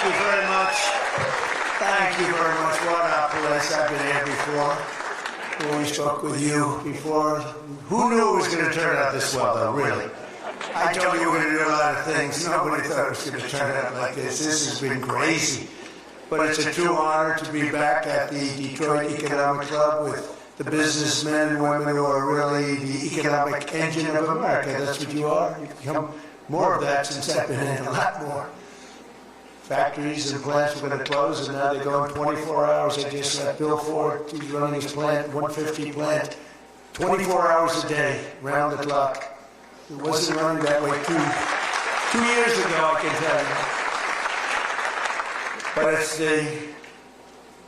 Thank you very much. Thank you very much. What a place. I've been here before. When we spoke with you before, who knew it was going to turn out this well, though, really? I told you we were going to do a lot of things. Nobody thought it was going to turn out like this. This has been crazy. But it's a true honor to be back at the Detroit Economic Club with the businessmen and women who are really the economic engine of America. That's what you are. You've become more of that since I've been in, a lot more. Factories and plants were going to close, and now they're going 24 hours. I just got Bill Ford, who's running his plant, 150 plant, 24 hours a day, round the clock. It wasn't running that way two years ago, I can tell you. But it's the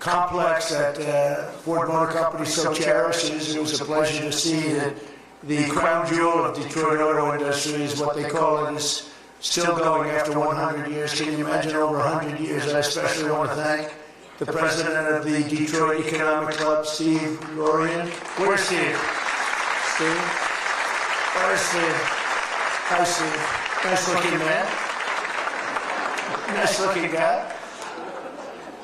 complex that Ford Motor Company so cherishes. It was a pleasure to see that the crown jewel of Detroit auto industry is what they call it, is still going after 100 years. Can you imagine over 100 years? I especially want to thank the president of the Detroit Economic Club, Steve Lorian. Where's Steve? Steve? Where's Steve? Hi, Steve. Nice looking man. Nice looking guy.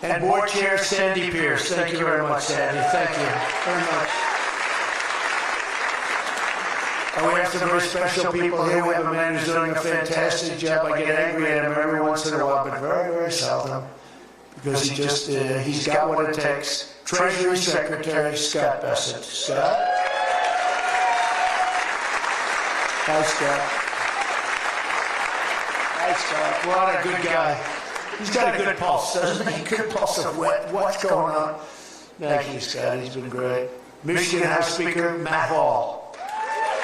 And board chair Sandy Pierce. Thank you very much, Sandy. Thank you very much. And we have some very special people here. We have a man who's doing a fantastic job. I get angry at him every once in a while, but very, very seldom, because he's got what it takes. Treasury Secretary Scott Bessent. Scott? Hi, Scott. Hi, Scott. What a good guy. He's got a good pulse, doesn't he? Good pulse of what's going on. Thank you, Scott. He's been great. Michigan House Speaker Matt Hall.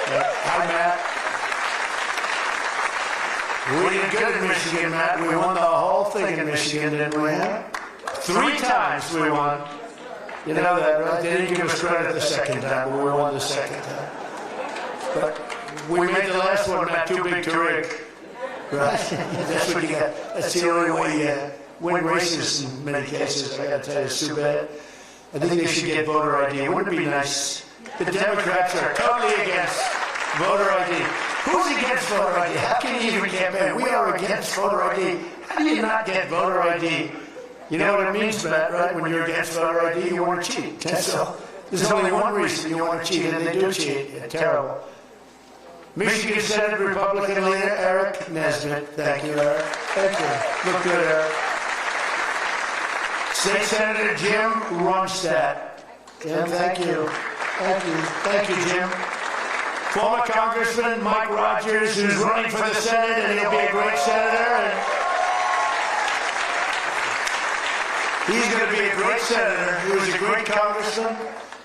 Hi, Matt. We did good in Michigan, Matt. We won the whole thing in Michigan, didn't we? 3 times we won. You know that, right? They didn't give us credit the second time, but we won the second time. But we made the last one, Matt, too big to rig. Right? That's what you got. That's the only way you win races in many cases. I got to tell you, it's too bad. I think they should get voter ID. Wouldn't it be nice? The Democrats are totally against voter ID. Who's against voter ID? How can you even campaign? We are against voter ID. How do you not get voter ID? You know what it means, Matt, right? When you're against voter ID, you want to cheat. So there's only one reason you want to cheat, and they do cheat. It's terrible. Michigan Senate Republican leader Eric Nesbitt. Thank you, Eric. Thank you. Look good, Eric. State Senator Jim Ronstadt. Jim, thank you. Thank you. Thank you, Jim. Former Congressman Mike Rogers, who's running for the Senate, and he'll be a great senator. And he's going to be a great senator. He was a great congressman,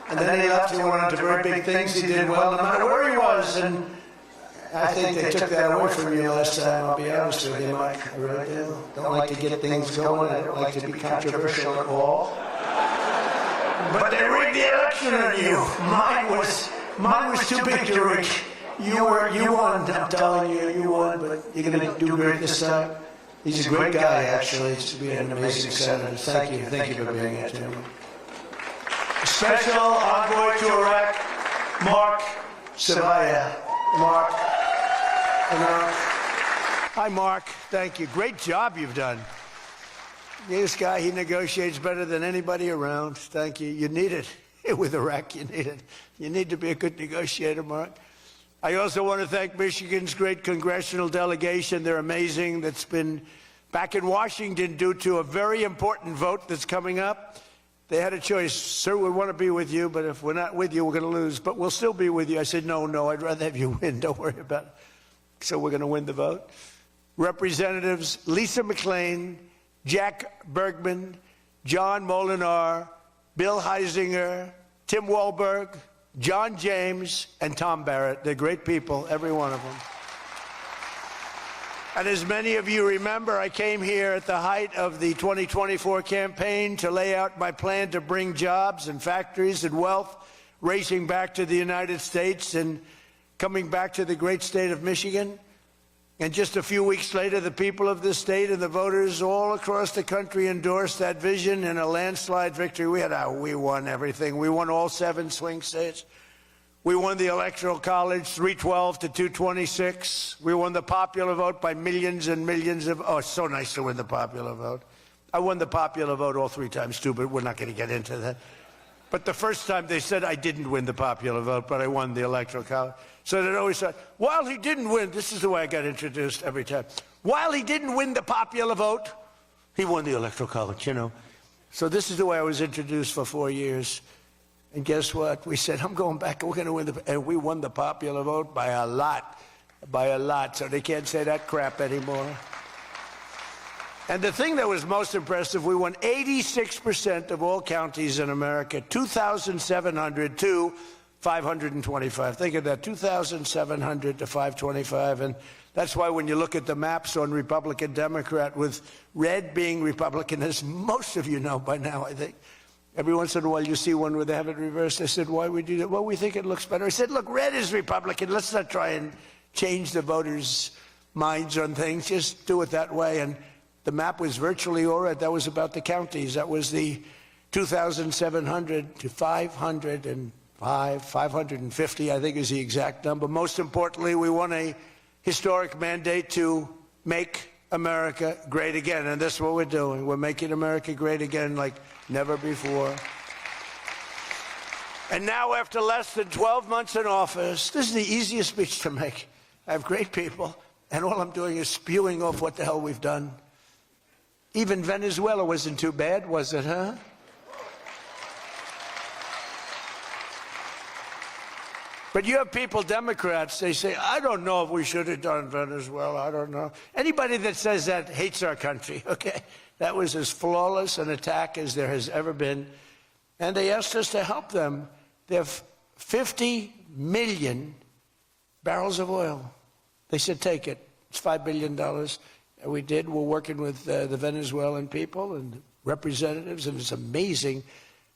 and then he left and went on to very big things. He did well no matter where he was, and I think they took that away from you last time, I'll be honest with you, Mike. I really do. Don't like to get things going. I don't like to be controversial at all. But they rigged the election on you. Mine was too big to rig. You won, I'm telling you, you won, but you're going to do great this time. He's a great guy, actually. He's to be an amazing senator. Thank you for being here, Jim. Special envoy to Iraq, Mark Savaya. Mark. Hi, Mark. Thank you. Great job you've done. This guy, he negotiates better than anybody around. Thank you. You need it. With Iraq, you need it. You need to be a good negotiator, Mark. I also want to thank Michigan's great congressional delegation. They're amazing. That's been back in Washington due to a very important vote that's coming up. They had a choice. Sir, we want to be with you, but if we're not with you, we're going to lose. But we'll still be with you. I said, no, I'd rather have you win. Don't worry about it. So we're going to win the vote. Representatives Lisa McClain, Jack Bergman, John Molinar, Bill Heisinger, Tim Walberg, John James, and Tom Barrett. They're great people, every one of them. And as many of you remember, I came here at the height of the 2024 campaign to lay out my plan to bring jobs and factories and wealth racing back to the United States and coming back to the great state of Michigan. And just a few weeks later, the people of this state and the voters all across the country endorsed that vision in a landslide victory. We won everything. We won all 7 swing states. We won the Electoral College 312 to 226. We won the popular vote by millions and millions of... Oh, it's so nice to win the popular vote. I won the popular vote all 3 times, too, but we're not going to get into that. But the first time they said I didn't win the popular vote, but I won the Electoral College. So they always said, while he didn't win, this is the way I got introduced every time. While he didn't win the popular vote, he won the Electoral College, you know. So this is the way I was introduced for 4 years. And guess what? We said, I'm going back, we're going to win and we won the popular vote by a lot. So they can't say that crap anymore. And the thing that was most impressive, we won 86% of all counties in America, 2,700 to 525. Think of that, 2,700 to 525. And that's why when you look at the maps on Republican, Democrat, with red being Republican, as most of you know by now, I think, every once in a while you see one where they have it reversed. I said, why we do that? Well, we think it looks better. I said, look, red is Republican. Let's not try and change the voters' minds on things. Just do it that way. And the map was virtually all right. That was about the counties. That was the 2,700 to 505, 550, I think is the exact number. Most importantly, we won a historic mandate to make America great again. And that's what we're doing. We're making America great again like never before. And now, after less than 12 months in office, this is the easiest speech to make. I have great people, and all I'm doing is spewing off what the hell we've done. Even Venezuela wasn't too bad, was it, huh? But you have people, Democrats, they say, I don't know if we should have done Venezuela, I don't know. Anybody that says that hates our country, okay? That was as flawless an attack as there has ever been. And they asked us to help them. They have 50 million barrels of oil. They said, take it. It's $5 billion. And we did. We're working with the Venezuelan people and representatives, and it's amazing.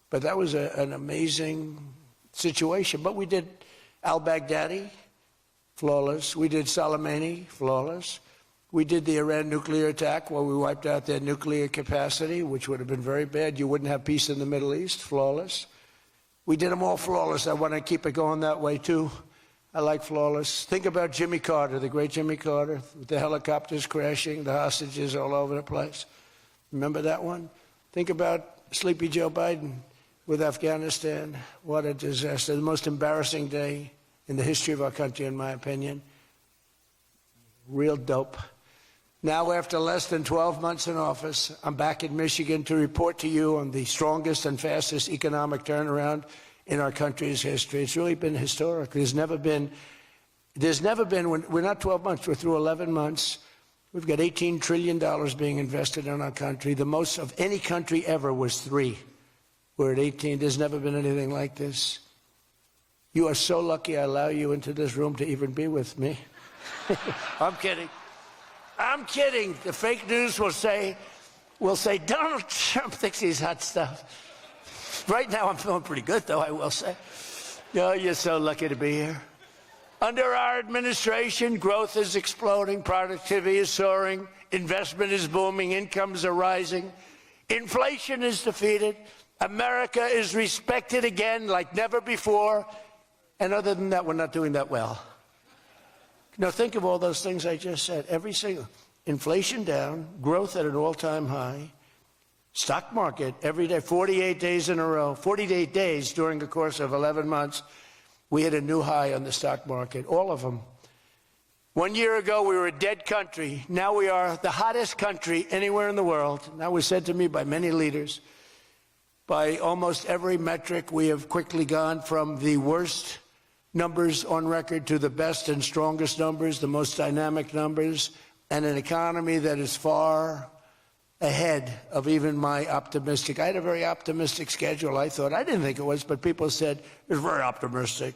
But that was an amazing situation. But we did al-Baghdadi, flawless. We did Soleimani, flawless. We did the Iran nuclear attack where we wiped out their nuclear capacity, which would have been very bad. You wouldn't have peace in the Middle East, flawless. We did them all flawless. I want to keep it going that way, too. I like flawless. Think about Jimmy Carter, the great Jimmy Carter, with the helicopters crashing, the hostages all over the place. Remember that one? Think about Sleepy Joe Biden with Afghanistan. What a disaster. The most embarrassing day in the history of our country, in my opinion. Real dope. Now, after less than 12 months in office, I'm back in Michigan to report to you on the strongest and fastest economic turnaround in our country's history. It's really been historic. There's never been, we're not 12 months, we're through 11 months. We've got $18 trillion being invested in our country. The most of any country ever was 3. We're at 18. There's never been anything like this. You are so lucky I allow you into this room to even be with me. I'm kidding. I'm kidding. The fake news will say Donald Trump thinks he's hot stuff. Right now I'm feeling pretty good, though, I will say. Oh, you're so lucky to be here. Under our administration, growth is exploding, productivity is soaring, investment is booming, incomes are rising, inflation is defeated, America is respected again like never before, and other than that, we're not doing that well. Now, think of all those things I just said. Every single, inflation down, growth at an all-time high, stock market every day, 48 days in a row, 48 days during the course of 11 months, we hit a new high on the stock market, all of them. 1 year ago, we were a dead country. Now we are the hottest country anywhere in the world. That was said to me by many leaders. By almost every metric, we have quickly gone from the worst numbers on record to the best and strongest numbers, the most dynamic numbers, and an economy that is far ahead of even my optimistic. I had a very optimistic schedule, I thought. I didn't think it was, but people said it was very optimistic.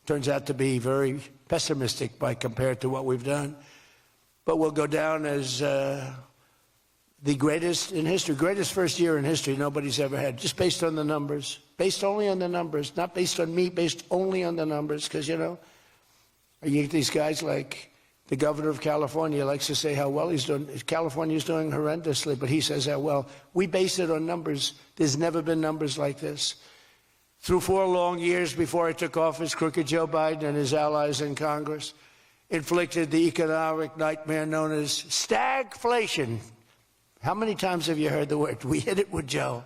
Turns out to be very pessimistic by compared to what we've done. But we'll go down as the greatest in history, greatest first year in history nobody's ever had, just based on the numbers, based only on the numbers, not based on me, based only on the numbers, because, you know, you get these guys like the governor of California likes to say how well he's doing. California's doing horrendously, but he says how well. We base it on numbers. There's never been numbers like this. through 4 long years before I took office, crooked Joe Biden and his allies in Congress inflicted the economic nightmare known as stagflation. How many times have you heard the word? We hit it with Joe.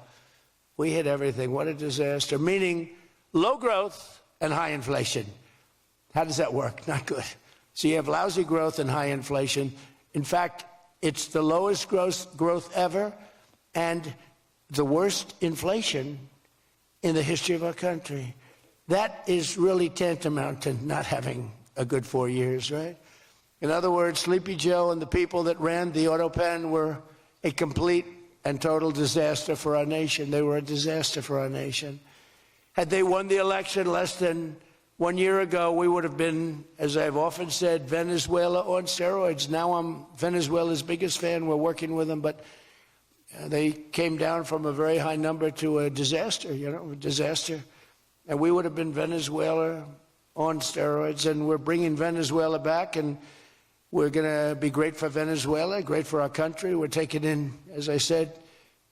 We hit everything. What a disaster. Meaning low growth and high inflation. How does that work? Not good. So you have lousy growth and high inflation. In fact, it's the lowest growth ever and the worst inflation in the history of our country. That is really tantamount to not having a good 4 years, right? In other words, Sleepy Joe and the people that ran the auto pen were a complete and total disaster for our nation. They were a disaster for our nation. Had they won the election less than 1 year ago, we would have been, as I've often said, Venezuela on steroids. Now I'm Venezuela's biggest fan. We're working with them, but they came down from a very high number to a disaster, a disaster. And we would have been Venezuela on steroids, and we're bringing Venezuela back, and we're going to be great for Venezuela, great for our country. We're taking in, as I said,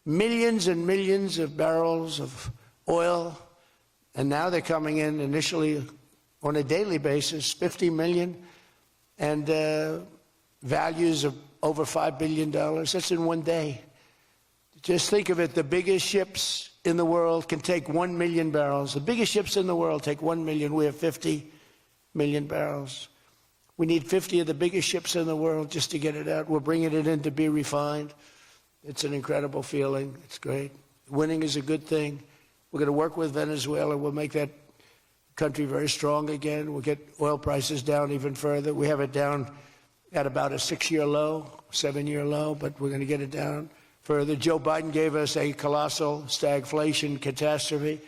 millions and millions of barrels of oil, and now they're coming in initially on a daily basis, 50 million, and values of over $5 billion. That's in 1 day. Just think of it, the biggest ships in the world can take 1 million barrels. The biggest ships in the world take 1 million. We have 50 million barrels. We need 50 of the biggest ships in the world just to get it out. We're bringing it in to be refined. It's an incredible feeling. It's great. Winning is a good thing. We're going to work with Venezuela. We'll make that country very strong again. We'll get oil prices down even further. We have it down at about a 6-year low, 7-year low, but we're going to get it down further. Joe Biden gave us a colossal stagflation catastrophe,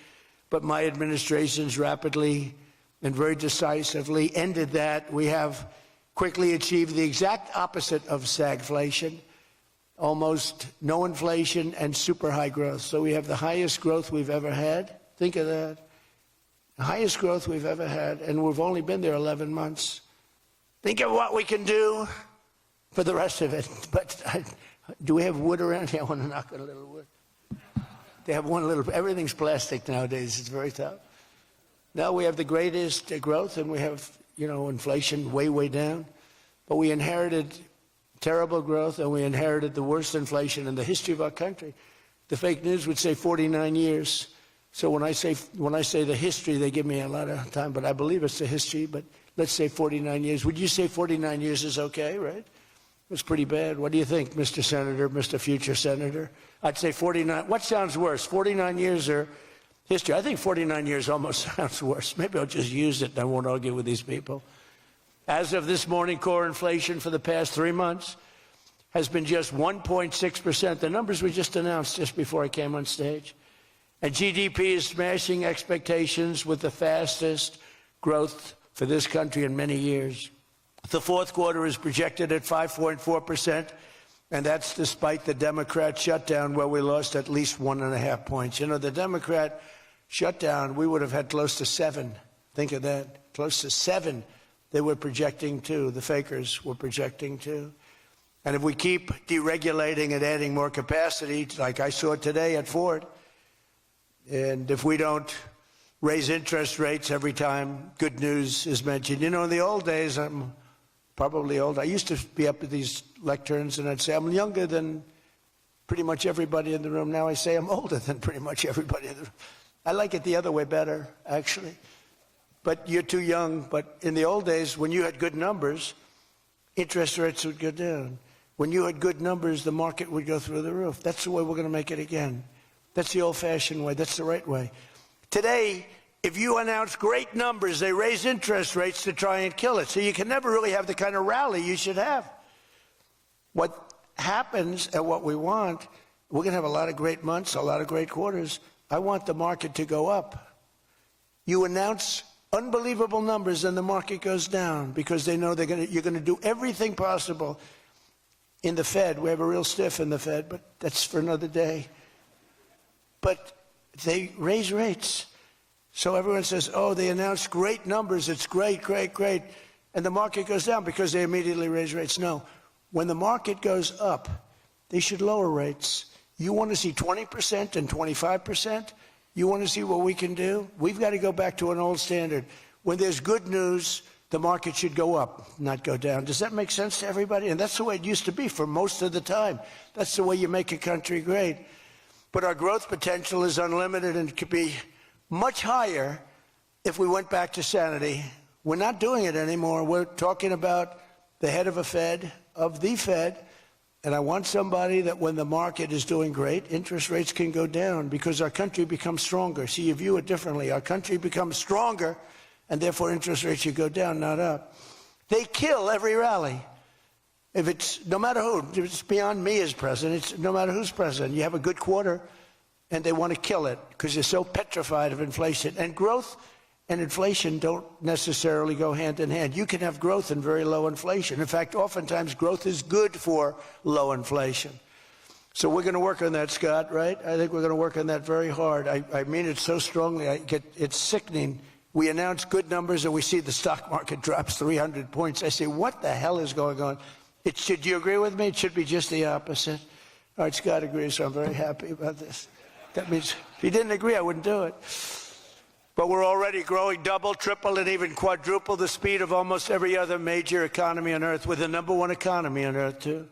but my administration's rapidly and very decisively ended that. We have quickly achieved the exact opposite of stagflation, almost no inflation and super high growth. So we have the highest growth we've ever had. Think of that. The highest growth we've ever had, and we've only been there 11 months. Think of what we can do for the rest of it. But do we have wood around here? I want to knock on a little wood. They have one little, everything's plastic nowadays. It's very tough. Now we have the greatest growth, and we have, inflation way, way down. But we inherited terrible growth, and we inherited the worst inflation in the history of our country. The fake news would say 49 years. So when I say the history, they give me a lot of time, but I believe it's the history. But let's say 49 years. Would you say 49 years is okay, right? It's pretty bad. What do you think, Mr. Senator, Mr. Future Senator? I'd say 49. What sounds worse, 49 years or history? I think 49 years almost sounds worse. Maybe I'll just use it and I won't argue with these people. As of this morning, core inflation for the past 3 months has been just 1.6%. The numbers were just announced just before I came on stage. And GDP is smashing expectations with the fastest growth for this country in many years. The fourth quarter is projected at 5.4%, and that's despite the Democrat shutdown where we lost at least 1.5 points. The Democrat shutdown, we would have had close to 7. Think of that, close to 7. They were projecting to, the fakers were projecting to. And if we keep deregulating and adding more capacity, like I saw today at Ford, and if we don't raise interest rates every time good news is mentioned. In the old days, I'm probably old. I used to be up at these lecterns and I'd say, I'm younger than pretty much everybody in the room. Now I say I'm older than pretty much everybody in the room. I like it the other way better, actually. But you're too young. But in the old days, when you had good numbers, interest rates would go down. When you had good numbers, the market would go through the roof. That's the way we're going to make it again. That's the old-fashioned way. That's the right way. Today, if you announce great numbers, they raise interest rates to try and kill it. So you can never really have the kind of rally you should have. What happens and what we want, we're going to have a lot of great months, a lot of great quarters. I want the market to go up. You announce unbelievable numbers and the market goes down because they know you're going to do everything possible. In the Fed, we have a real stiff in the Fed, but that's for another day. But they raise rates. So everyone says, oh, they announced great numbers. It's great, great, great. And the market goes down because they immediately raise rates. No. When the market goes up, they should lower rates. You want to see 20% and 25%? You want to see what we can do? We've got to go back to an old standard. When there's good news, the market should go up, not go down. Does that make sense to everybody? And that's the way it used to be for most of the time. That's the way you make a country great. But our growth potential is unlimited and could be much higher if we went back to sanity. We're not doing it anymore. We're talking about the head of the Fed, and I want somebody that when the market is doing great, interest rates can go down because our country becomes stronger. See, you view it differently. Our country becomes stronger, and therefore interest rates should go down, not up. They kill every rally. If it's, no matter who, if it's beyond me as president, it's no matter who's president. You have a good quarter, and they want to kill it because they're so petrified of inflation. And growth and inflation don't necessarily go hand in hand. You can have growth and very low inflation. In fact, oftentimes growth is good for low inflation. So we're going to work on that, Scott, right? I think we're going to work on that very hard. I mean it so strongly. It's sickening. We announce good numbers and we see the stock market drops 300 points. I say, what the hell is going on? Do you agree with me? It should be just the opposite. All right, Scott agrees, so I'm very happy about this. That means if he didn't agree, I wouldn't do it. But we're already growing double, triple, and even quadruple the speed of almost every other major economy on Earth. We're the #1 economy on Earth, too.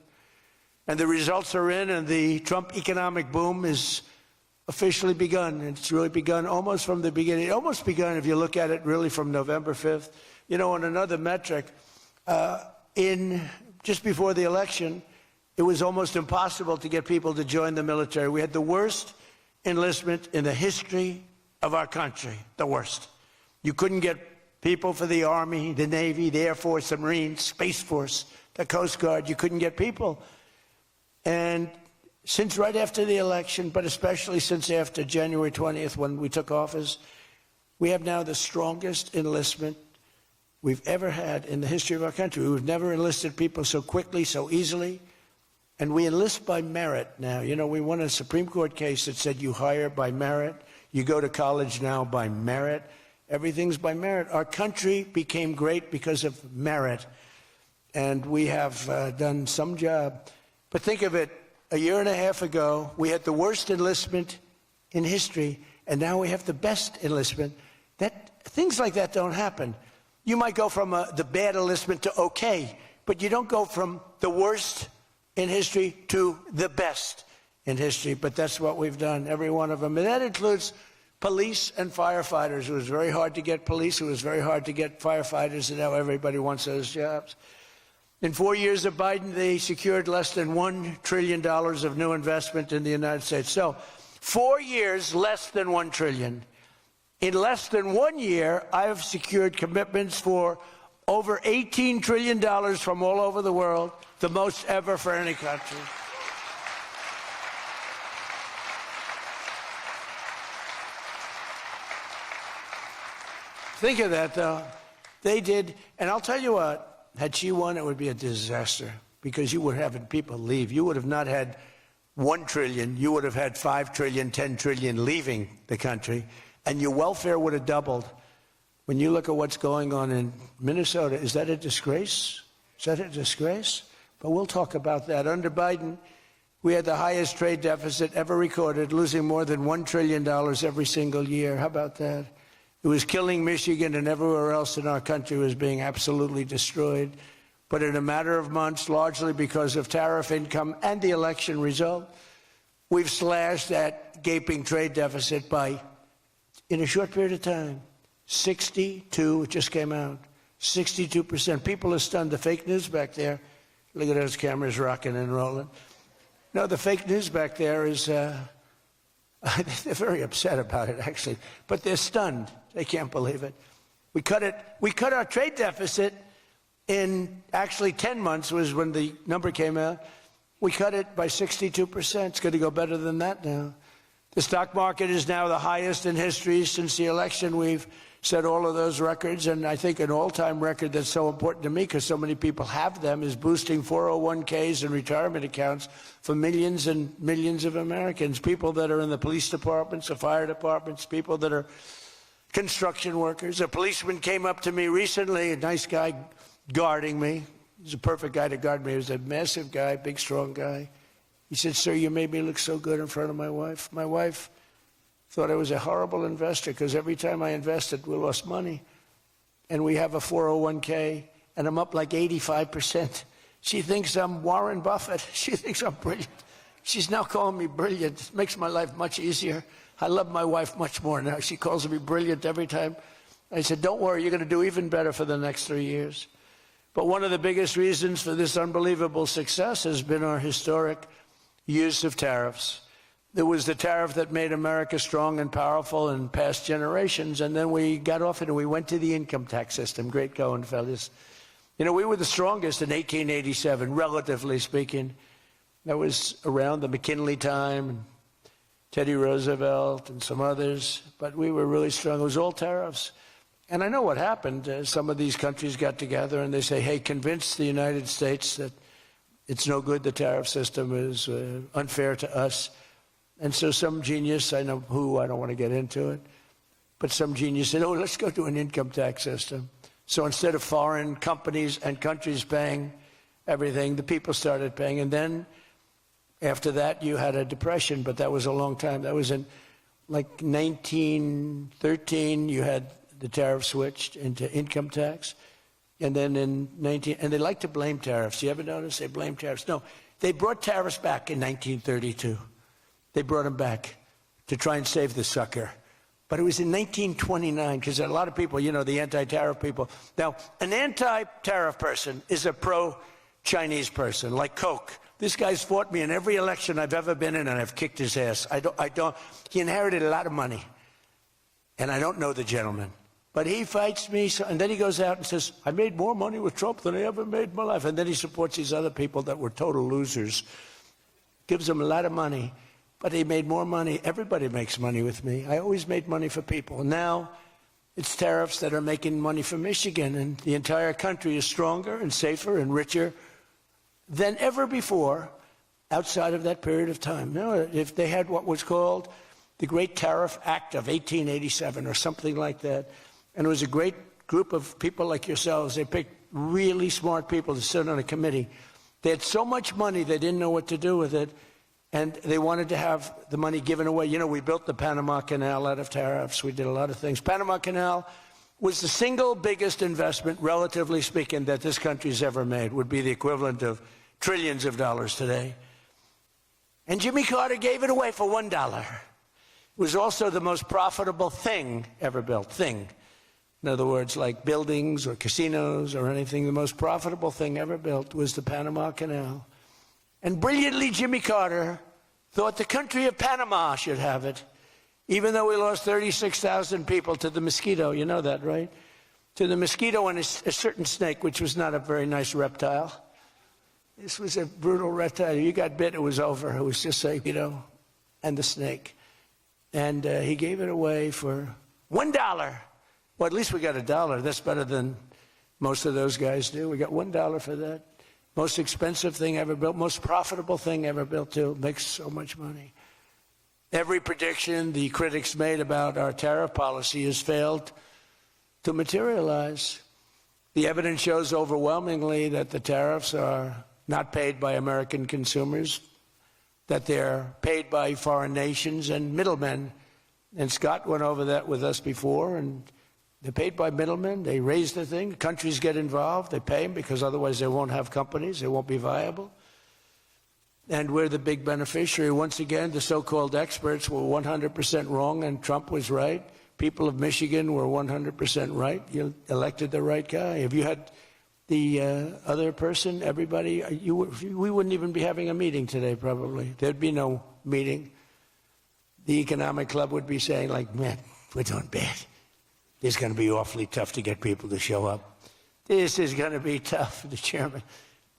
And the results are in, and the Trump economic boom is officially begun. It's really begun almost from the beginning. It almost begun, if you look at it, really from November 5th. You know, on another metric, just before the election, it was almost impossible to get people to join the military. We had the worst enlistment in the history of our country, the worst. You couldn't get people for the Army, the Navy, the Air Force, the Marines, Space Force, the Coast Guard. You couldn't get people. And since right after the election, but especially since after January 20th when we took office, we have now the strongest enlistment we've ever had in the history of our country. We've never enlisted people so quickly, so easily. And we enlist by merit now. You know, we won a Supreme Court case that said you hire by merit. You go to college now by merit. Everything's by merit. Our country became great because of merit. And we have done some job. But think of it, a year and a half ago, we had the worst enlistment in history, and now we have the best enlistment. Things like that don't happen. You might go from the bad enlistment to okay, but you don't go from the worst in history to the best in history. But that's what we've done, every one of them. And that includes police and firefighters. It was very hard to get police. It was very hard to get firefighters, and now everybody wants those jobs. In 4 years of Biden, they secured less than $1 trillion of new investment in the United States. So 4 years, less than $1 trillion. In less than 1 year, I have secured commitments for over $18 trillion from all over the world, the most ever for any country. Think of that, though. They did, and I'll tell you what, had she won, it would be a disaster because you would have had people leave. You would have not had $1 trillion. You would have had 5 trillion, 10 trillion leaving the country, and your welfare would have doubled. When you look at what's going on in Minnesota, is that a disgrace? Is that a disgrace? But we'll talk about that. Under Biden, we had the highest trade deficit ever recorded, losing more than $1 trillion every single year. How about that? It was killing Michigan, and everywhere else in our country was being absolutely destroyed. But in a matter of months, largely because of tariff income and the election result, we've slashed that gaping trade deficit by, in a short period of time, 62, it just came out, 62%. People are stunned. The fake news back there, look at those cameras rocking and rolling. No, the fake news back there is, they're very upset about it, actually, but they're stunned. They can't believe it. We cut our trade deficit in actually 10 months was when the number came out. We cut it by 62%. It's going to go better than that now. The stock market is now the highest in history since the election. We've set all of those records, and I think an all-time record that's so important to me because so many people have them is boosting 401ks and retirement accounts for millions and millions of Americans, people that are in the police departments, the fire departments, people that are construction workers. A policeman came up to me recently, a nice guy guarding me. He's a perfect guy to guard me. He was a massive guy, big, strong guy. He said, "Sir, you made me look so good in front of my wife. My wife thought I was a horrible investor because every time I invested, we lost money. And we have a 401k, and I'm up like 85%. She thinks I'm Warren Buffett. She thinks I'm brilliant. She's now calling me brilliant. It makes my life much easier. I love my wife much more now. She calls me brilliant every time. I said, don't worry, you're going to do even better for the next 3 years. But one of the biggest reasons for this unbelievable success has been our historic use of tariffs. There was the tariff that made America strong and powerful in past generations, and then we got off it and we went to the income tax system. Great going, fellas. You know, we were the strongest in 1887, relatively speaking. That was around the McKinley time, and Teddy Roosevelt and some others, but we were really strong. It was all tariffs. And I know what happened. Some of these countries got together and they say, hey, convince the United States that it's no good, the tariff system is unfair to us. And so some genius, I know who, I don't want to get into it, but some genius said, oh, let's go to an income tax system. So instead of foreign companies and countries paying everything, the people started paying. And then after that, you had a depression, but that was a long time. That was in like 1913, you had the tariff switched into income tax. And then in and they like to blame tariffs. You ever notice they blame tariffs? No, they brought tariffs back in 1932. They brought them back to try and save the sucker. But it was in 1929, because a lot of people, you know, the anti-tariff people. Now, an anti-tariff person is a pro-Chinese person, like Coke. This guy's fought me in every election I've ever been in, and I've kicked his ass. He inherited a lot of money, and I don't know the gentleman. But he fights me, and then he goes out and says, I made more money with Trump than I ever made in my life. And then he supports these other people that were total losers. Gives them a lot of money, but he made more money. Everybody makes money with me. I always made money for people. And now it's tariffs that are making money for Michigan, and the entire country is stronger and safer and richer than ever before outside of that period of time. Now, if they had what was called the Great Tariff Act of 1887 or something like that, and it was a great group of people like yourselves. They picked really smart people to sit on a committee. They had so much money, they didn't know what to do with it, and they wanted to have the money given away. You know, we built the Panama Canal out of tariffs. We did a lot of things. Panama Canal was the single biggest investment, relatively speaking, that this country's ever made. Would be the equivalent of trillions of dollars today. And Jimmy Carter gave it away for $1. It was also the most profitable thing ever built. Thing. In other words, like buildings or casinos or anything, the most profitable thing ever built was the Panama Canal. And brilliantly, Jimmy Carter thought the country of Panama should have it, even though we lost 36,000 people to the mosquito. You know that, right? To the mosquito and a certain snake, which was not a very nice reptile. This was a brutal reptile. You got bit, it was over. It was just like, you know, and the snake. And he gave it away for $1. Well, at least we got $1. That's better than most of those guys do. We got $1 for that. Most expensive thing ever built, most profitable thing ever built, too. Makes so much money. Every prediction the critics made about our tariff policy has failed to materialize. The evidence shows overwhelmingly that the tariffs are not paid by American consumers, that they're paid by foreign nations and middlemen. And Scott went over that with us before, and they're paid by middlemen. They raise the thing. Countries get involved. They pay them because otherwise they won't have companies. They won't be viable. And we're the big beneficiary. Once again, the so-called experts were 100% wrong, and Trump was right. People of Michigan were 100% right. You elected the right guy. If you had the other person, everybody, we wouldn't even be having a meeting today, probably. There'd be no meeting. The economic club would be saying, like, man, we're doing bad. It's going to be awfully tough to get people to show up. This is going to be tough, the chairman.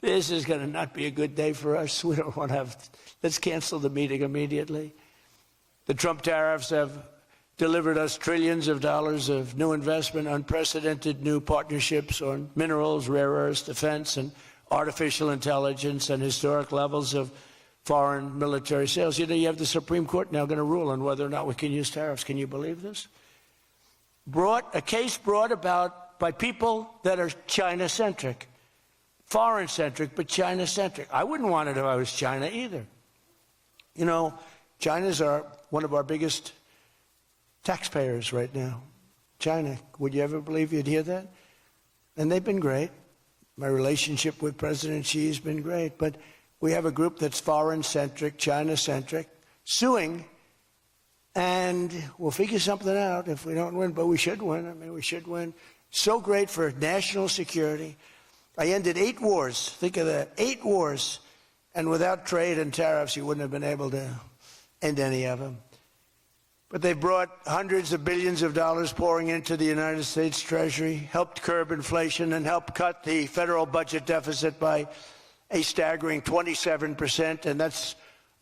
This is going to not be a good day for us. We don't want to have, let's cancel the meeting immediately. The Trump tariffs have delivered us trillions of dollars of new investment, unprecedented new partnerships on minerals, rare earths, defense, and artificial intelligence, and historic levels of foreign military sales. You know, you have the Supreme Court now going to rule on whether or not we can use tariffs. Can you believe this? A case brought about by people that are China-centric, foreign-centric, but China-centric. I wouldn't want it if I was China either. You know, China's one of our biggest taxpayers right now. China, would you ever believe you'd hear that? And they've been great. My relationship with President Xi has been great. But we have a group that's foreign-centric, China-centric, suing, and we'll figure something out if we don't win. But we should win. I mean, we should win. So great for national security. I ended 8 wars. Think of that, 8 wars. And without trade and tariffs, you wouldn't have been able to end any of them. But they brought hundreds of billions of dollars pouring into the United States Treasury, helped curb inflation, and helped cut the federal budget deficit by a staggering 27%. And that's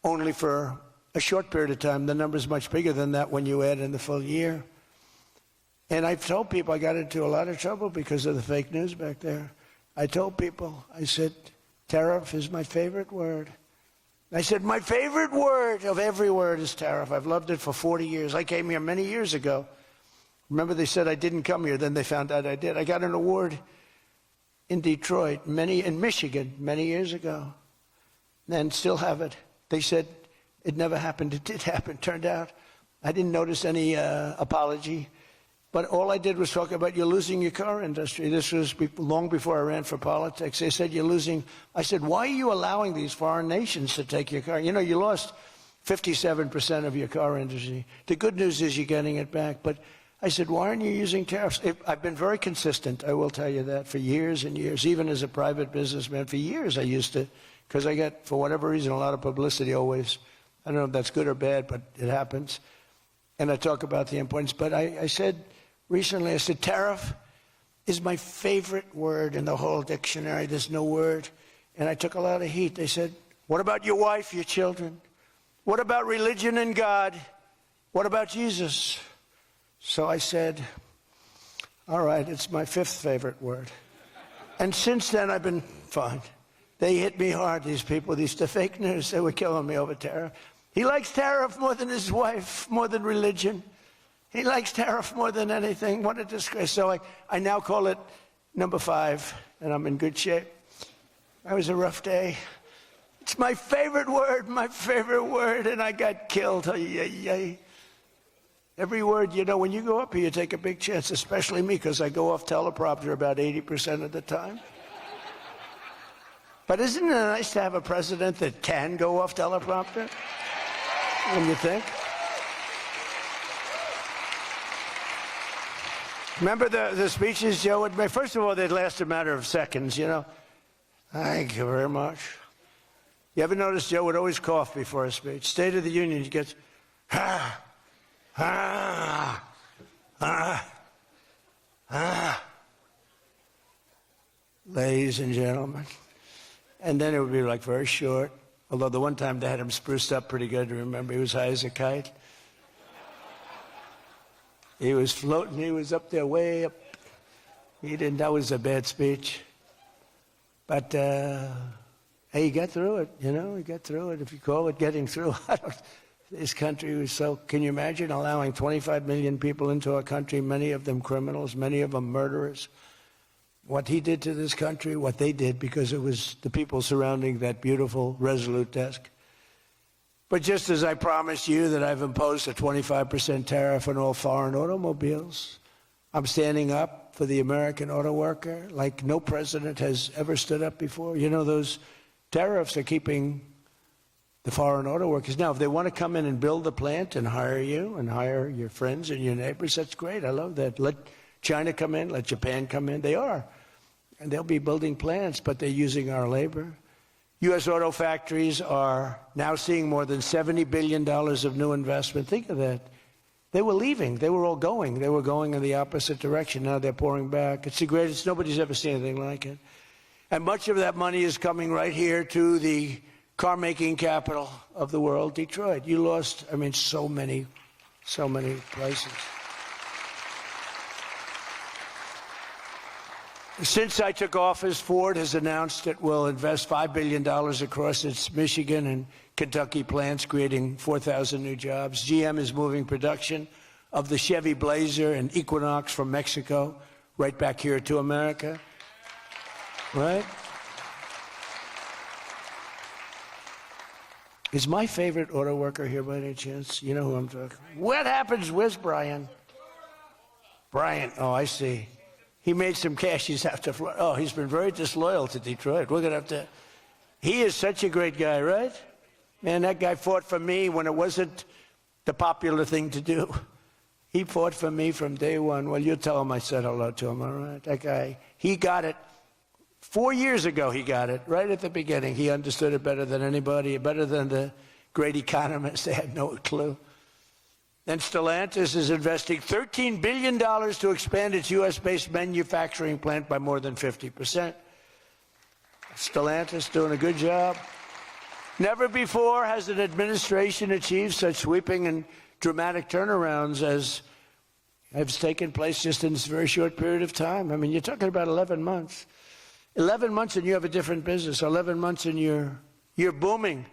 only for a short period of time. The number's much bigger than that when you add in the full year. And I've told people I got into a lot of trouble because of the fake news back there. I told people, I said, tariff is my favorite word. I said, my favorite word of every word is tariff. I've loved it for 40 years. I came here many years ago. Remember, they said I didn't come here. Then they found out I did. I got an award in Detroit, in Michigan, many years ago, and still have it. They said it never happened. It did happen. Turned out I didn't notice any apology. But all I did was talk about you're losing your car industry. This was long before I ran for politics. They said you're losing. I said, why are you allowing these foreign nations to take your car? You know, you lost 57% of your car industry. The good news is you're getting it back. But I said, why aren't you using tariffs? I've been very consistent, I will tell you that, for years and years. Even as a private businessman, for years I used to, because I get, for whatever reason, a lot of publicity always. I don't know if that's good or bad, but it happens. And I talk about the importance. But I said, recently, I said, tariff is my favorite word in the whole dictionary. There's no word. And I took a lot of heat. They said, what about your wife, your children? What about religion and God? What about Jesus? So I said, all right, it's my 5th favorite word. And since then, I've been fine. They hit me hard, these people, the fake news. They were killing me over tariff. He likes tariff more than his wife, more than religion. He likes tariff more than anything. What a disgrace. So I now call it number 5, and I'm in good shape. That was a rough day. It's my favorite word, and I got killed. Every word, you know, when you go up here, you take a big chance, especially me, because I go off teleprompter about 80% of the time. But isn't it nice to have a president that can go off teleprompter? When you think? Remember the speeches Joe would make? First of all, they'd last a matter of seconds, you know. Thank you very much. You ever notice Joe would always cough before a speech? State of the Union, he gets, ladies and gentlemen. And then it would be like very short. Although the one time they had him spruced up pretty good, remember, he was high as a kite. He was floating, he was up there way up. That was a bad speech. But, hey, he got through it, you know, he got through it. If you call it getting through, this country was so, can you imagine allowing 25 million people into our country, many of them criminals, many of them murderers? What he did to this country, what they did, because it was the people surrounding that beautiful, resolute desk. But just as I promised you that I've imposed a 25% tariff on all foreign automobiles, I'm standing up for the American auto worker like no president has ever stood up before. You know, those tariffs are keeping the foreign auto workers. Now, if they want to come in and build a plant and hire you and hire your friends and your neighbors, that's great. I love that. Let China come in, let Japan come in. They are. And they'll be building plants, but they're using our labor. U.S. auto factories are now seeing more than $70 billion of new investment. Think of that. They were leaving. They were all going. They were going in the opposite direction. Now they're pouring back. It's the greatest. Nobody's ever seen anything like it. And much of that money is coming right here to the car-making capital of the world, Detroit. You lost, I mean, so many places. Since I took office, Ford has announced it will invest $5 billion across its Michigan and Kentucky plants, creating 4,000 new jobs. GM is moving production of the Chevy Blazer and Equinox from Mexico right back here to America. Right? Is my favorite auto worker here by any chance? You know who I'm talking? What happens? Where's Brian? Brian, oh, I see. He made some cash. He's after Florida. Oh, he's been very disloyal to Detroit. We're going to have to. He is such a great guy, right? Man, that guy fought for me when it wasn't the popular thing to do. He fought for me from day one. Well, you tell him I said hello to him, all right? That guy, he got it. 4 years ago, he got it, right at the beginning. He understood it better than anybody, better than the great economists. They had no clue. Then Stellantis is investing $13 billion to expand its U.S.-based manufacturing plant by more than 50%. Stellantis doing a good job. Never before has an administration achieved such sweeping and dramatic turnarounds as has taken place just in this very short period of time. I mean, you're talking about 11 months. 11 months and you have a different business. 11 months and you're booming.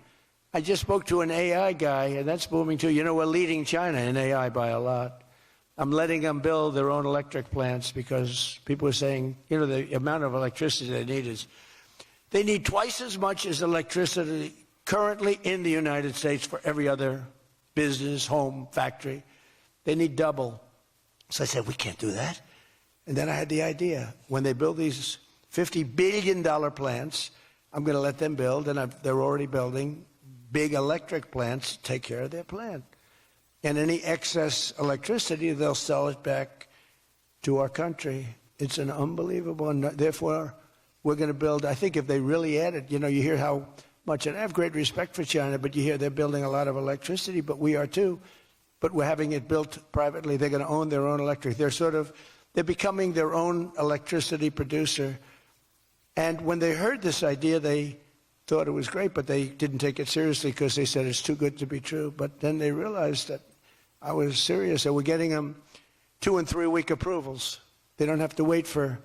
I just spoke to an AI guy, and that's booming too. You know, we're leading China in AI by a lot. I'm letting them build their own electric plants because people are saying, you know, the amount of electricity they need twice as much as electricity currently in the United States for every other business, home, factory. They need double. So I said, we can't do that. And then I had the idea. When they build these $50 billion plants, I'm going to let them build, and they're already building big electric plants to take care of their plant. And any excess electricity, they'll sell it back to our country. It's an unbelievable, and therefore, we're going to build, I think if they really added, you know, you hear how much, and I have great respect for China, but you hear they're building a lot of electricity, but we are too. But we're having it built privately. They're going to own their own electric. They're becoming their own electricity producer. And when they heard this idea, they thought it was great, but they didn't take it seriously because they said it's too good to be true. But then they realized that I was serious. So we're getting them 2- and 3-week approvals. They don't have to wait for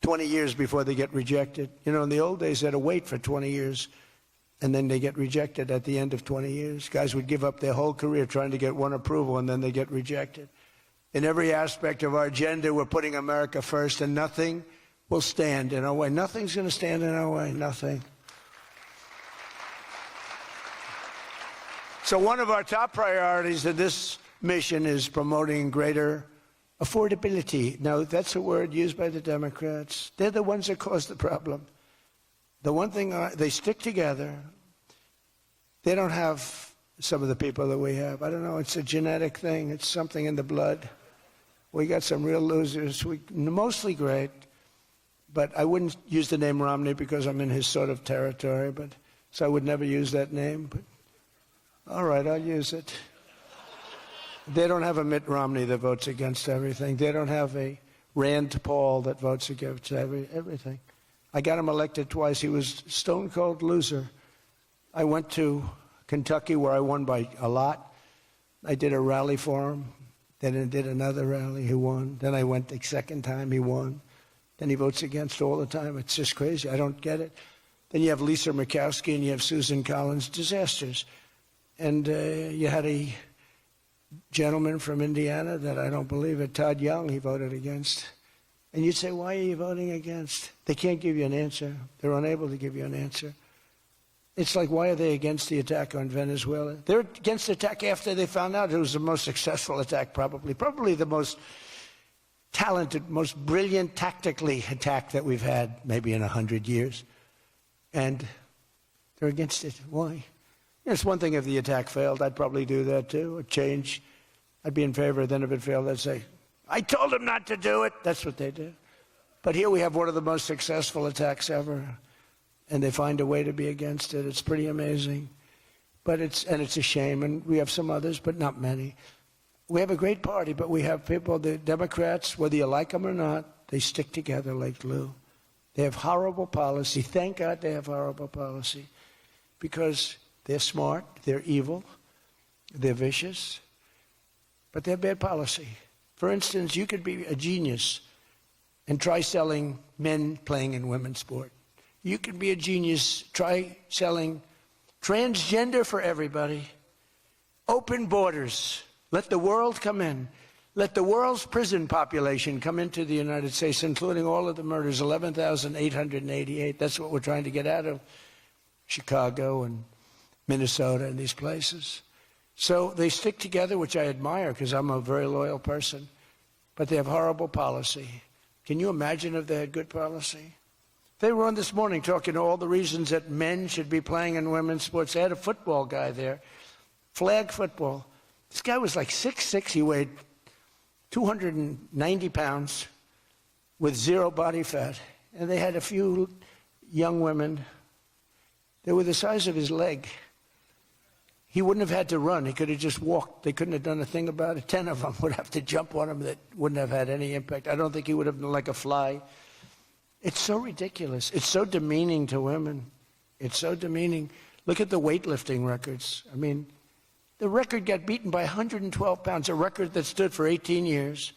20 years before they get rejected. You know, in the old days, they had to wait for 20 years, and then they get rejected at the end of 20 years. Guys would give up their whole career trying to get one approval, and then they get rejected. In every aspect of our agenda, we're putting America first, and nothing will stand in our way. Nothing's going to stand in our way, nothing. So one of our top priorities in this mission is promoting greater affordability. Now, that's a word used by the Democrats. They're the ones that cause the problem. The one thing, they stick together. They don't have some of the people that we have. I don't know, it's a genetic thing. It's something in the blood. We got some real losers, mostly great. But I wouldn't use the name Romney because I'm in his sort of territory. So I would never use that name. But all right, I'll use it. They don't have a Mitt Romney that votes against everything. They don't have a Rand Paul that votes against everything. I got him elected twice. He was a stone-cold loser. I went to Kentucky where I won by a lot. I did a rally for him. Then I did another rally. He won. Then I went the second time. He won. Then he votes against all the time. It's just crazy. I don't get it. Then you have Lisa Murkowski and you have Susan Collins. Disasters. And you had a gentleman from Indiana that I don't believe it, Todd Young, he voted against. And you'd say, why are you voting against? They can't give you an answer. They're unable to give you an answer. It's like, why are they against the attack on Venezuela? They're against the attack after they found out it was the most successful attack, probably the most talented, most brilliant tactically attack that we've had maybe in 100 years. And they're against it. Why? It's one thing if the attack failed. I'd probably do that too, a change. I'd be in favor. Then if it failed, I'd say, I told them not to do it. That's what they do. But here we have one of the most successful attacks ever, and they find a way to be against it. It's pretty amazing. But it's a shame, and we have some others, but not many. We have a great party, but we have people, the Democrats, whether you like them or not, they stick together like glue. They have horrible policy. Thank God they have horrible policy, because they're smart, they're evil, they're vicious, but they're bad policy. For instance, you could be a genius and try selling men playing in women's sport. You could be a genius, try selling transgender for everybody, open borders, let the world come in, let the world's prison population come into the United States, including all of the murders, 11,888. That's what we're trying to get out of Chicago and Minnesota and these places. So they stick together, which I admire because I'm a very loyal person, but they have horrible policy. Can you imagine if they had good policy? They were on this morning talking to all the reasons that men should be playing in women's sports. They had a football guy there, flag football. This guy was like 6'6". He weighed 290 pounds with zero body fat. And they had a few young women. They were the size of his leg. He wouldn't have had to run. He could have just walked. They couldn't have done a thing about it. 10 of them would have to jump on him that wouldn't have had any impact. I don't think he would have been like a fly. It's so ridiculous. It's so demeaning to women. It's so demeaning. Look at the weightlifting records. I mean, the record got beaten by 112 pounds, a record that stood for 18 years.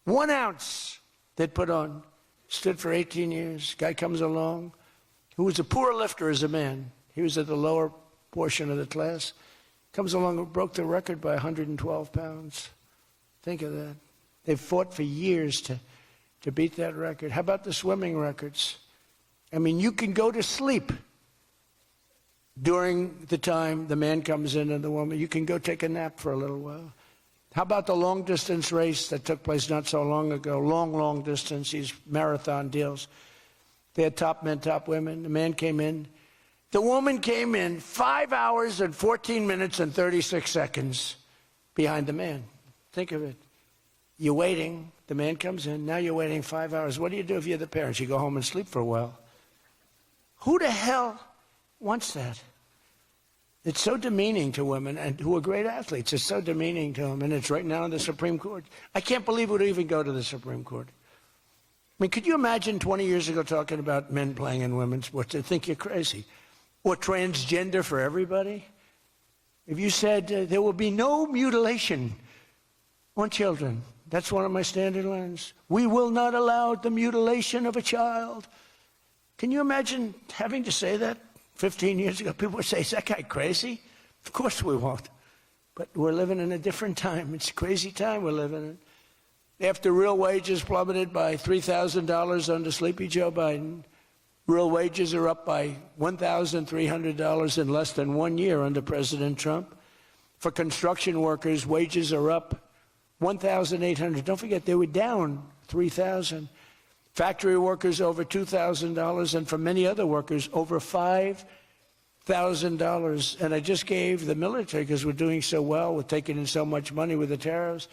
1 ounce they'd put on stood for 18 years. Guy comes along who was a poor lifter as a man. He was at the lower portion of the class. Comes along and broke the record by 112 pounds. Think of that. They've fought for years to beat that record. How about the swimming records? I mean, you can go to sleep during the time the man comes in and the woman. You can go take a nap for a little while. How about the long-distance race that took place not so long ago? Long distance, these marathon deals. They had top men, top women. The man came in. The woman came in 5 hours and 14 minutes and 36 seconds behind the man. Think of it. You're waiting. The man comes in. Now you're waiting 5 hours. What do you do if you're the parents? You go home and sleep for a while. Who the hell wants that? It's so demeaning to women and who are great athletes. It's so demeaning to them, and it's right now in the Supreme Court. I can't believe it would even go to the Supreme Court. I mean, could you imagine 20 years ago talking about men playing in women's sports? They'd think you're crazy. Or transgender for everybody. If you said there will be no mutilation on children, that's one of my standard lines. We will not allow the mutilation of a child. Can you imagine having to say that 15 years ago? People would say, is that guy crazy? Of course we won't. But we're living in a different time. It's a crazy time we're living in. After real wages plummeted by $3,000 under Sleepy Joe Biden, real wages are up by $1,300 in less than 1 year under President Trump. For construction workers, wages are up $1,800. Don't forget, they were down $3,000. Factory workers over $2,000, and for many other workers, over $5,000. And I just gave the military, because we're doing so well with taking in so much money with the tariffs,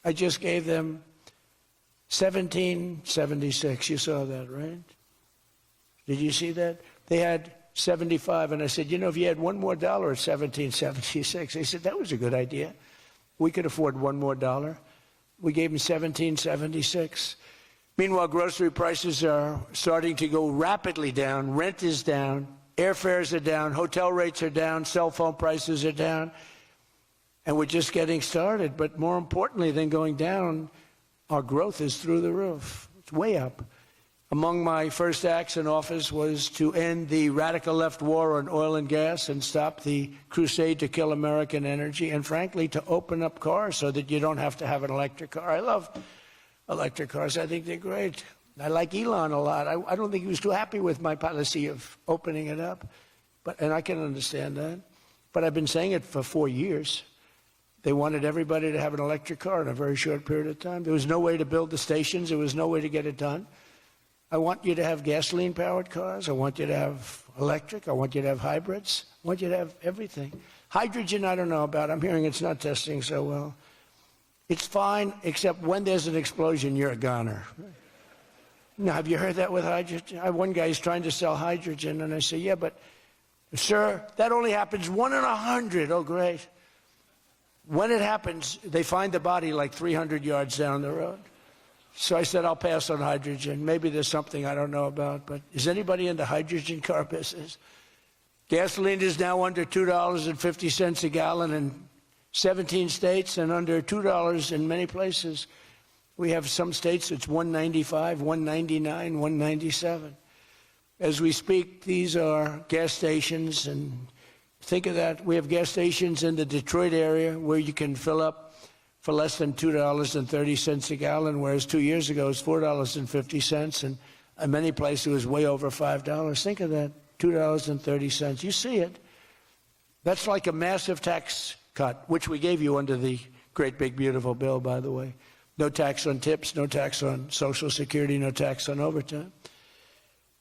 I just gave them $1,776. You saw that, right? Did you see that? They had 75, and I said, you know, if you had $1 more dollar at 1776, they said that was a good idea. We could afford $1 more dollar. We gave them 1776. Meanwhile, grocery prices are starting to go rapidly down. Rent is down. Airfares are down. Hotel rates are down. Cell phone prices are down. And we're just getting started. But more importantly than going down, our growth is through the roof. It's way up. Among my first acts in office was to end the radical left war on oil and gas and stop the crusade to kill American energy, and frankly, to open up cars so that you don't have to have an electric car. I love electric cars. I think they're great. I like Elon a lot. I don't think he was too happy with my policy of opening it up, and I can understand that. But I've been saying it for 4 years. They wanted everybody to have an electric car in a very short period of time. There was no way to build the stations. There was no way to get it done. I want you to have gasoline-powered cars. I want you to have electric. I want you to have hybrids. I want you to have everything. Hydrogen, I don't know about. I'm hearing it's not testing so well. It's fine, except when there's an explosion, you're a goner. Now, have you heard that with hydrogen? One guy is trying to sell hydrogen, and I say, yeah, but, sir, that only happens 1 in 100. Oh, great. When it happens, they find the body like 300 yards down the road. So I said, I'll pass on hydrogen. Maybe there's something I don't know about, but is anybody in the hydrogen car business? Gasoline is now under $2.50 a gallon in 17 states and under $2 in many places. We have some states it's $1.95, $1.99, $1.97. As we speak, these are gas stations, and think of that. We have gas stations in the Detroit area where you can fill up for less than $2.30 a gallon, whereas 2 years ago it was $4.50, and in many places it was way over $5. Think of that, $2.30. You see it. That's like a massive tax cut, which we gave you under the great big beautiful bill, by the way. No tax on tips, no tax on Social Security, no tax on overtime.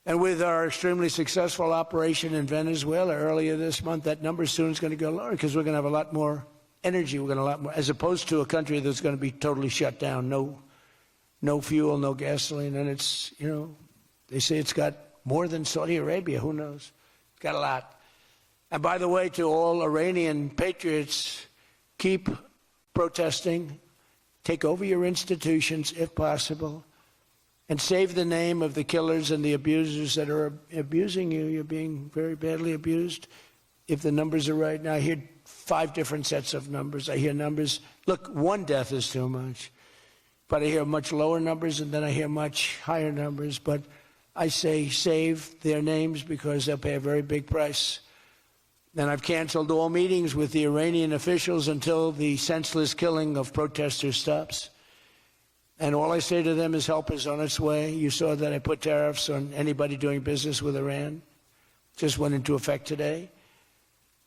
And with our extremely successful operation in Venezuela earlier this month, that number soon is going to go lower because we're going to have a lot more energy. We're going to have a lot more, as opposed to a country that's going to be totally shut down. No fuel, no gasoline. And it's, you know, they say it's got more than Saudi Arabia. Who knows? It's got a lot. And by the way, to all Iranian patriots, keep protesting, take over your institutions if possible, and save the name of the killers and the abusers that are abusing you. You're being very badly abused. If the numbers are right now, I hear 5 different sets of numbers. I hear numbers, look, 1 death is too much. But I hear much lower numbers, and then I hear much higher numbers. But I say save their names because they'll pay a very big price. And I've canceled all meetings with the Iranian officials until the senseless killing of protesters stops. And all I say to them is help is on its way. You saw that I put tariffs on anybody doing business with Iran. Just went into effect today.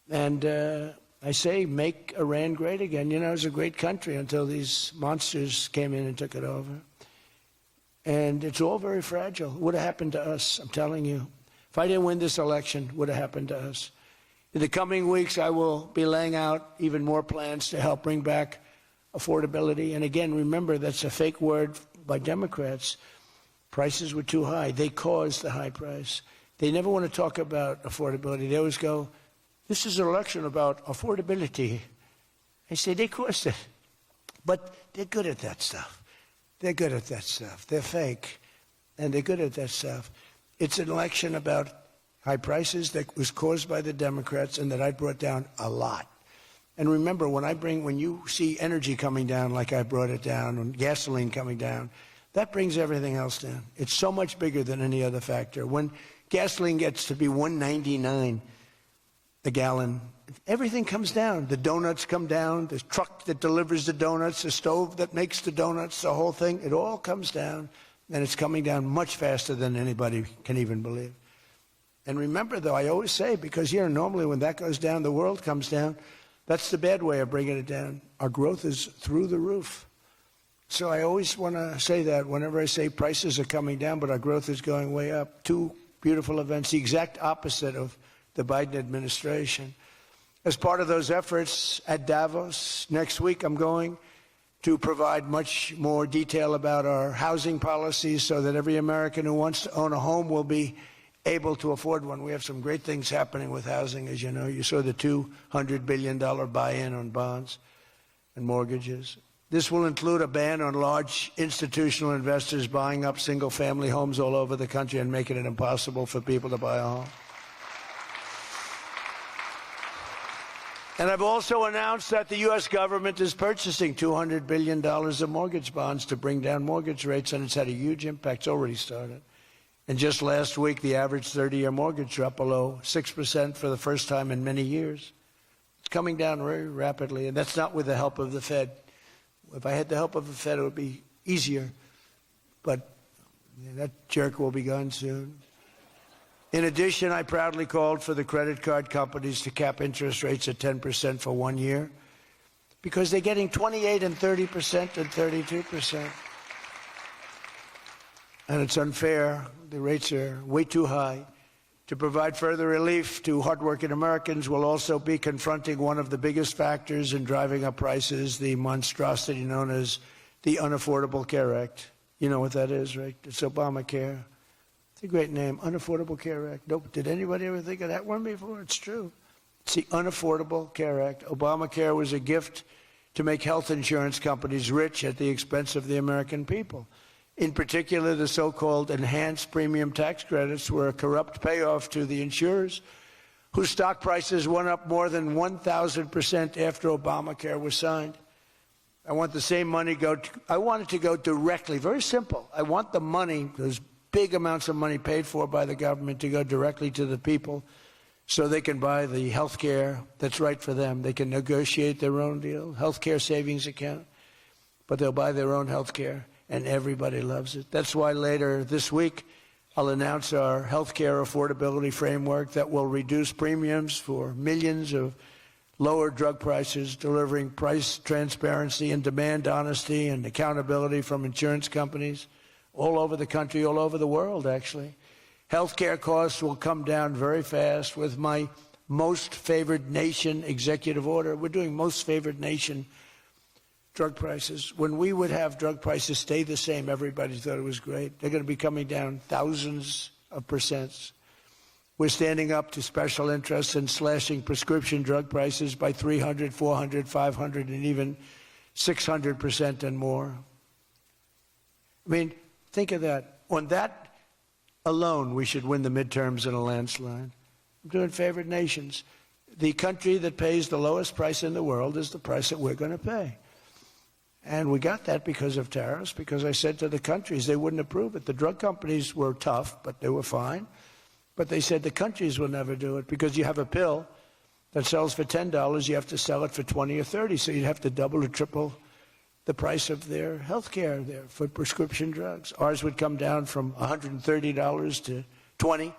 And I say make Iran great again. You know, it was a great country until these monsters came in and took it over. And it's all very fragile. It would have happened to us, I'm telling you. If I didn't win this election, it would have happened to us. In the coming weeks, I will be laying out even more plans to help bring back affordability. And again, remember, that's a fake word by Democrats. Prices were too high. They caused the high price. They never want to talk about affordability. They always go, this is an election about affordability. I say, they caused it. But they're good at that stuff. They're good at that stuff. They're fake, and they're good at that stuff. It's an election about high prices that was caused by the Democrats and that I brought down a lot. And remember, when you see energy coming down like I brought it down, and gasoline coming down, that brings everything else down. It's so much bigger than any other factor. When gasoline gets to be $1.99 a gallon, everything comes down. The donuts come down, the truck that delivers the donuts, the stove that makes the donuts, the whole thing, it all comes down. And it's coming down much faster than anybody can even believe. And remember, though, I always say, because, you know, normally when that goes down, the world comes down. That's the bad way of bringing it down. Our growth is through the roof. So I always want to say that whenever I say prices are coming down, but our growth is going way up. 2 beautiful events, the exact opposite of the Biden administration. As part of those efforts at Davos next week, I'm going to provide much more detail about our housing policies so that every American who wants to own a home will be able to afford one. We have some great things happening with housing, as you know. You saw the $200 billion buy-in on bonds and mortgages. This will include a ban on large institutional investors buying up single-family homes all over the country and making it impossible for people to buy a home. And I've also announced that the U.S. government is purchasing $200 billion of mortgage bonds to bring down mortgage rates, and it's had a huge impact. It's already started. And just last week, the average 30-year mortgage dropped below 6% for the first time in many years. It's coming down very rapidly, and that's not with the help of the Fed. If I had the help of the Fed, it would be easier. But that jerk will be gone soon. In addition, I proudly called for the credit card companies to cap interest rates at 10% for 1 year because they're getting 28 and 30% and 32%. And it's unfair. The rates are way too high. To provide further relief to hardworking Americans, we'll also be confronting one of the biggest factors in driving up prices, the monstrosity known as the Unaffordable Care Act. You know what that is, right? It's Obamacare. It's a great name, Unaffordable Care Act. Nope. Did anybody ever think of that one before? It's true. It's the Unaffordable Care Act. Obamacare was a gift to make health insurance companies rich at the expense of the American people. In particular, the so-called enhanced premium tax credits were a corrupt payoff to the insurers, whose stock prices went up more than 1,000% after Obamacare was signed. I want the same money I want it to go directly, very simple. I want the money, those big amounts of money paid for by the government, to go directly to the people so they can buy the health care that's right for them. They can negotiate their own deal, health care savings account, but they'll buy their own health care. And everybody loves it. That's why later this week, I'll announce our healthcare affordability framework that will reduce premiums for millions of lower drug prices, delivering price transparency and demand honesty and accountability from insurance companies all over the country, all over the world, actually. Healthcare costs will come down very fast with my most favored nation executive order. We're doing most favored nation drug prices. When we would have drug prices stay the same, everybody thought it was great. They're going to be coming down thousands of percents. We're standing up to special interests and slashing prescription drug prices by 300, 400, 500, and even 600% and more. I mean, think of that. On that alone, we should win the midterms in a landslide. I'm doing favored nations. The country that pays the lowest price in the world is the price that we're going to pay. And we got that because of tariffs, because I said to the countries they wouldn't approve it. The drug companies were tough, but they were fine. But they said the countries will never do it because you have a pill that sells for $10, you have to sell it for 20 or 30, so you'd have to double or triple the price of their health care there for prescription drugs. Ours would come down from $130 to $20.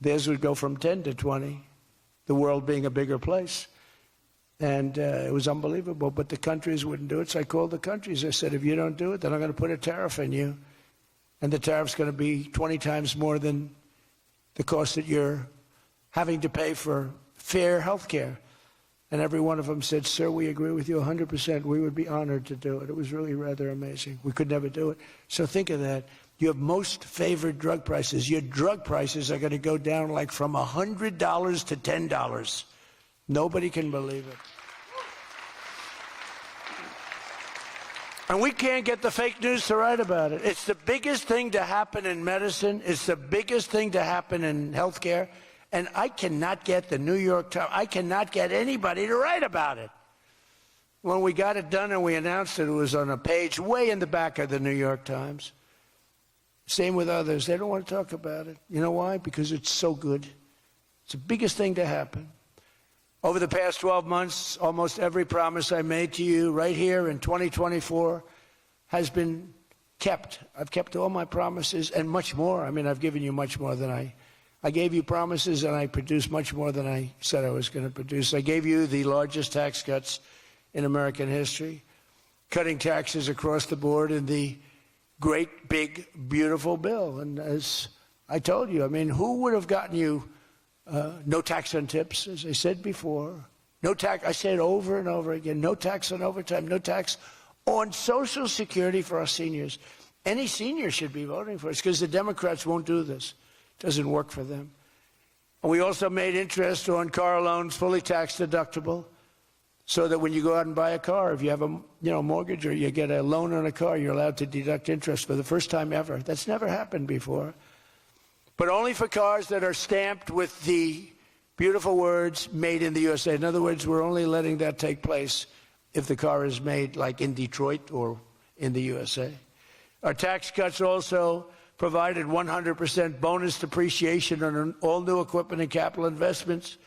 Theirs would go from 10 to 20, the world being a bigger place. And it was unbelievable, but the countries wouldn't do it. So I called the countries. I said, if you don't do it, then I'm going to put a tariff on you. And the tariff's going to be 20 times more than the cost that you're having to pay for fair health care. And every one of them said, sir, we agree with you 100%. We would be honored to do it. It was really rather amazing. We could never do it. So think of that. You have most favored drug prices. Your drug prices are going to go down like from $100 to $10. Nobody can believe it. And we can't get the fake news to write about it. It's the biggest thing to happen in medicine. It's the biggest thing to happen in healthcare. And I cannot get the New York Times, I cannot get anybody to write about it. When we got it done and we announced it, it was on a page way in the back of the New York Times. Same with others. They don't want to talk about it. You know why? Because it's so good. It's the biggest thing to happen. Over the past 12 months, almost every promise I made to you right here in 2024 has been kept. I've kept all my promises and much more. I mean, I've given you much more than I gave you promises, and I produced much more than I said I was going to produce. I gave you the largest tax cuts in American history, cutting taxes across the board in the great, big, beautiful bill. And as I told you, I mean, who would have gotten you no tax on tips, as I said before. No tax, I said over and over again, no tax on overtime, no tax on Social Security for our seniors. Any senior should be voting for us because the Democrats won't do this. It doesn't work for them. And we also made interest on car loans fully tax deductible so that when you go out and buy a car, if you have a mortgage or you get a loan on a car, you're allowed to deduct interest for the first time ever. That's never happened before. But only for cars that are stamped with the beautiful words, made in the USA. In other words, we're only letting that take place if the car is made like in Detroit or in the USA. Our tax cuts also provided 100% bonus depreciation on all new equipment and capital investments,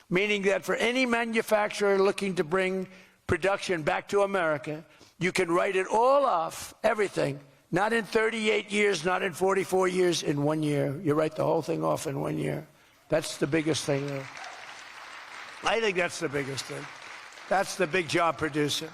meaning that for any manufacturer looking to bring production back to America, you can write it all off, everything. Not in 38 years, not in 44 years, in 1 year. You write the whole thing off in 1 year. That's the biggest thing there. I think that's the biggest thing. That's the big job producer.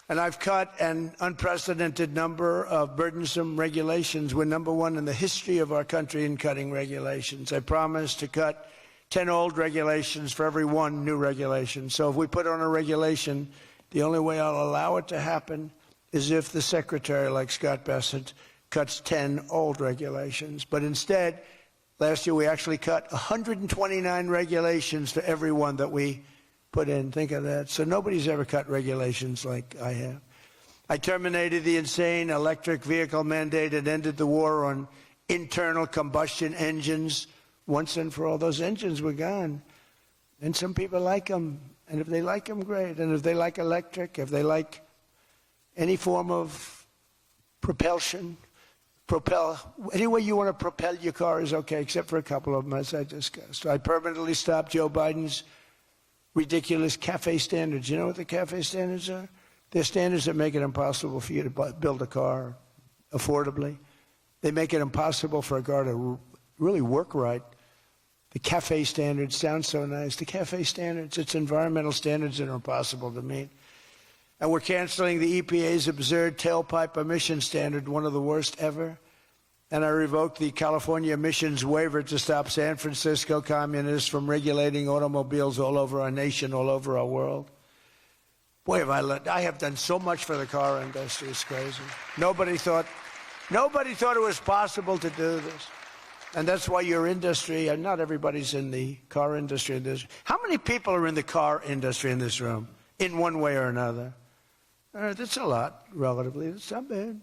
And I've cut an unprecedented number of burdensome regulations. We're number one in the history of our country in cutting regulations. I promised to cut 10 old regulations for every one new regulation. So if we put on a regulation, the only way I'll allow it to happen is if the secretary, like Scott Bessent, cuts 10 old regulations. But instead, last year we actually cut 129 regulations for every one that we put in. Think of that. So nobody's ever cut regulations like I have. I terminated the insane electric vehicle mandate and ended the war on internal combustion engines. Once and for all, those engines were gone. And some people like them. And if they like them, great. And if they like electric, if they like any form of propulsion, any way you want to propel your car is okay, except for a couple of them, as I discussed. I permanently stopped Joe Biden's ridiculous CAFE standards. You know what the CAFE standards are? They're standards that make it impossible for you to build a car affordably. They make it impossible for a car to really work right. The CAFE standards sound so nice. The CAFE standards, it's environmental standards that are impossible to meet. And we're canceling the EPA's absurd tailpipe emission standard, one of the worst ever. And I revoked the California emissions waiver to stop San Francisco communists from regulating automobiles all over our nation, all over our world. Boy, have I have done so much for the car industry. It's crazy. Nobody thought it was possible to do this. And that's why your industry, and not everybody's in the car industry. How many people are in the car industry in this room, in one way or another? That's a lot, relatively. It's not bad.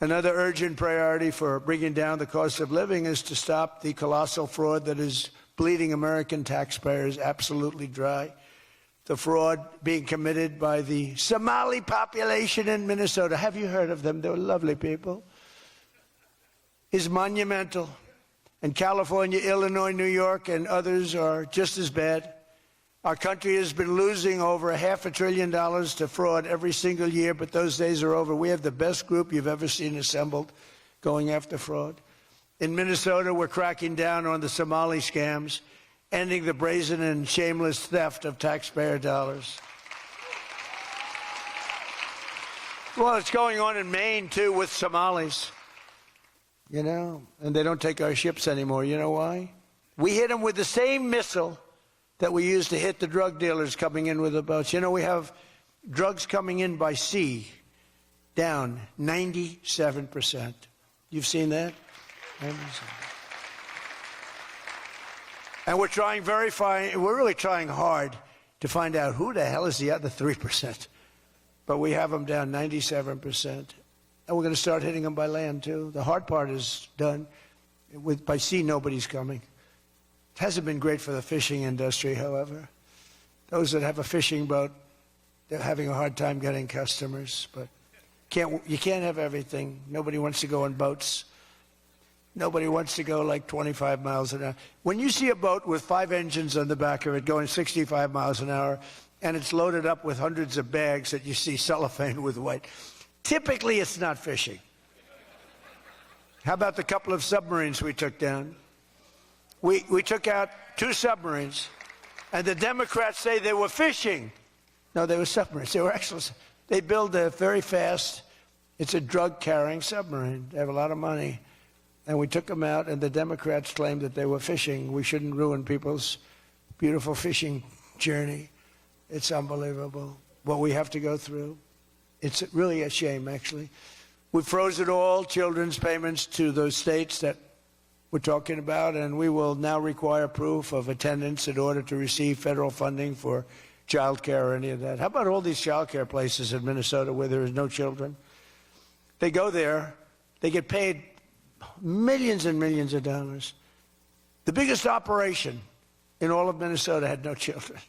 Another urgent priority for bringing down the cost of living is to stop the colossal fraud that is bleeding American taxpayers absolutely dry. The fraud being committed by the Somali population in Minnesota. Have you heard of them? They're lovely people. Is monumental. And California, Illinois, New York, and others are just as bad. Our country has been losing over $500 billion to fraud every single year, but those days are over. We have the best group you've ever seen assembled going after fraud. In Minnesota, we're cracking down on the Somali scams, ending the brazen and shameless theft of taxpayer dollars. Well, it's going on in Maine, too, with Somalis. You know, and they don't take our ships anymore. You know why? We hit them with the same missile that we used to hit the drug dealers coming in with the boats. You know, we have drugs coming in by sea down 97%. You've seen that? 97%. And we're trying we're really trying hard to find out who the hell is the other 3%. But we have them down 97%. And we're going to start hitting them by land, too. The hard part is done. By sea, nobody's coming. It hasn't been great for the fishing industry, however. Those that have a fishing boat, they're having a hard time getting customers. But you can't have everything. Nobody wants to go on boats. Nobody wants to go like 25 miles an hour. When you see a boat with 5 engines on the back of it going 65 miles an hour, and it's loaded up with hundreds of bags that you see cellophane with white, typically it's not fishing. How about the couple of submarines we took down? We took out 2 submarines, and the Democrats say they were fishing. No, they were submarines. They were excellent. They build a very fast, it's a drug-carrying submarine. They have a lot of money. And we took them out, and the Democrats claimed that they were fishing. We shouldn't ruin people's beautiful fishing journey. It's unbelievable what we have to go through. It's really a shame, actually. We froze it all, children's payments to those states that we're talking about, and we will now require proof of attendance in order to receive federal funding for child care or any of that. How about all these child care places in Minnesota where there is no children? They go there, they get paid millions and millions of dollars. The biggest operation in all of Minnesota had no children.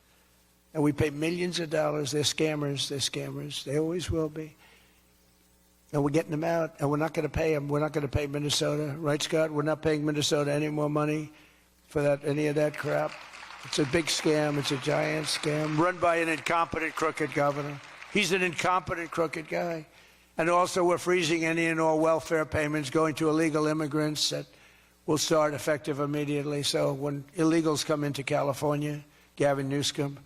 And we pay millions of dollars. They're scammers. They're scammers. They always will be. And we're getting them out, and we're not going to pay them. We're not going to pay Minnesota. Right, Scott? We're not paying Minnesota any more money for any of that crap. It's a big scam. It's a giant scam run by an incompetent, crooked governor. He's an incompetent, crooked guy. And also we're freezing any and all welfare payments going to illegal immigrants that will start effective immediately. So when illegals come into California, Gavin Newsom,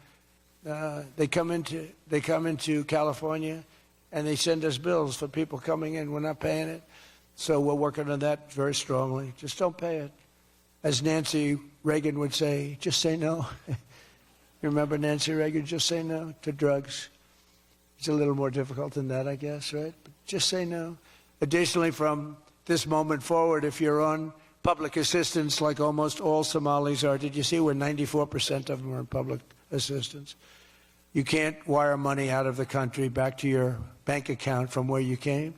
they come into California, and they send us bills for people coming in. We're not paying it. So we're working on that very strongly. Just don't pay it. As Nancy Reagan would say, just say no. You remember Nancy Reagan? Just say no to drugs. It's a little more difficult than that, I guess, right? But just say no. Additionally, from this moment forward, if you're on public assistance like almost all Somalis are, did you see where 94% of them are on public assistance? You can't wire money out of the country back to your bank account from where you came.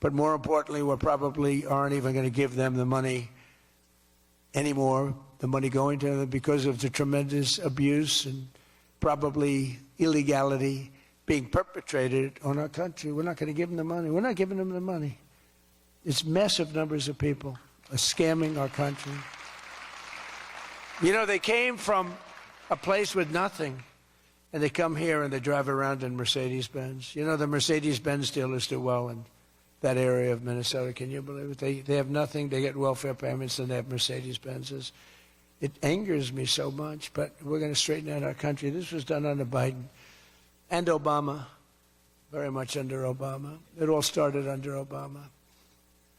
But more importantly, we probably aren't even going to give them the money anymore, the money going to them, because of the tremendous abuse and probably illegality being perpetrated on our country. We're not going to give them the money. We're not giving them the money. It's massive numbers of people are scamming our country. You know, they came from a place with nothing, and they come here and they drive around in Mercedes-Benz. You know, the Mercedes-Benz dealers do well in that area of Minnesota. Can you believe it? They have nothing. They get welfare payments and they have Mercedes-Benzes. It angers me so much, but we're going to straighten out our country. This was done under Biden and Obama, very much under Obama. It all started under Obama.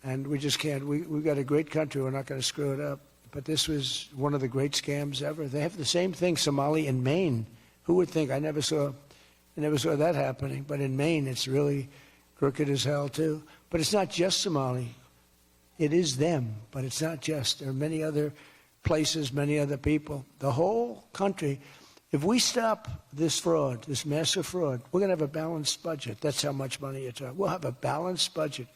And we just can't. We've got a great country. We're not going to screw it up. But this was one of the great scams ever. They have the same thing, Somali in Maine. Who would think? I never saw that happening. But in Maine, it's really crooked as hell, too. But it's not just Somali. It is them, but it's not just. There are many other places, many other people. The whole country, if we stop this fraud, this massive fraud, we're going to have a balanced budget. That's how much money you're talking. We'll have a balanced budget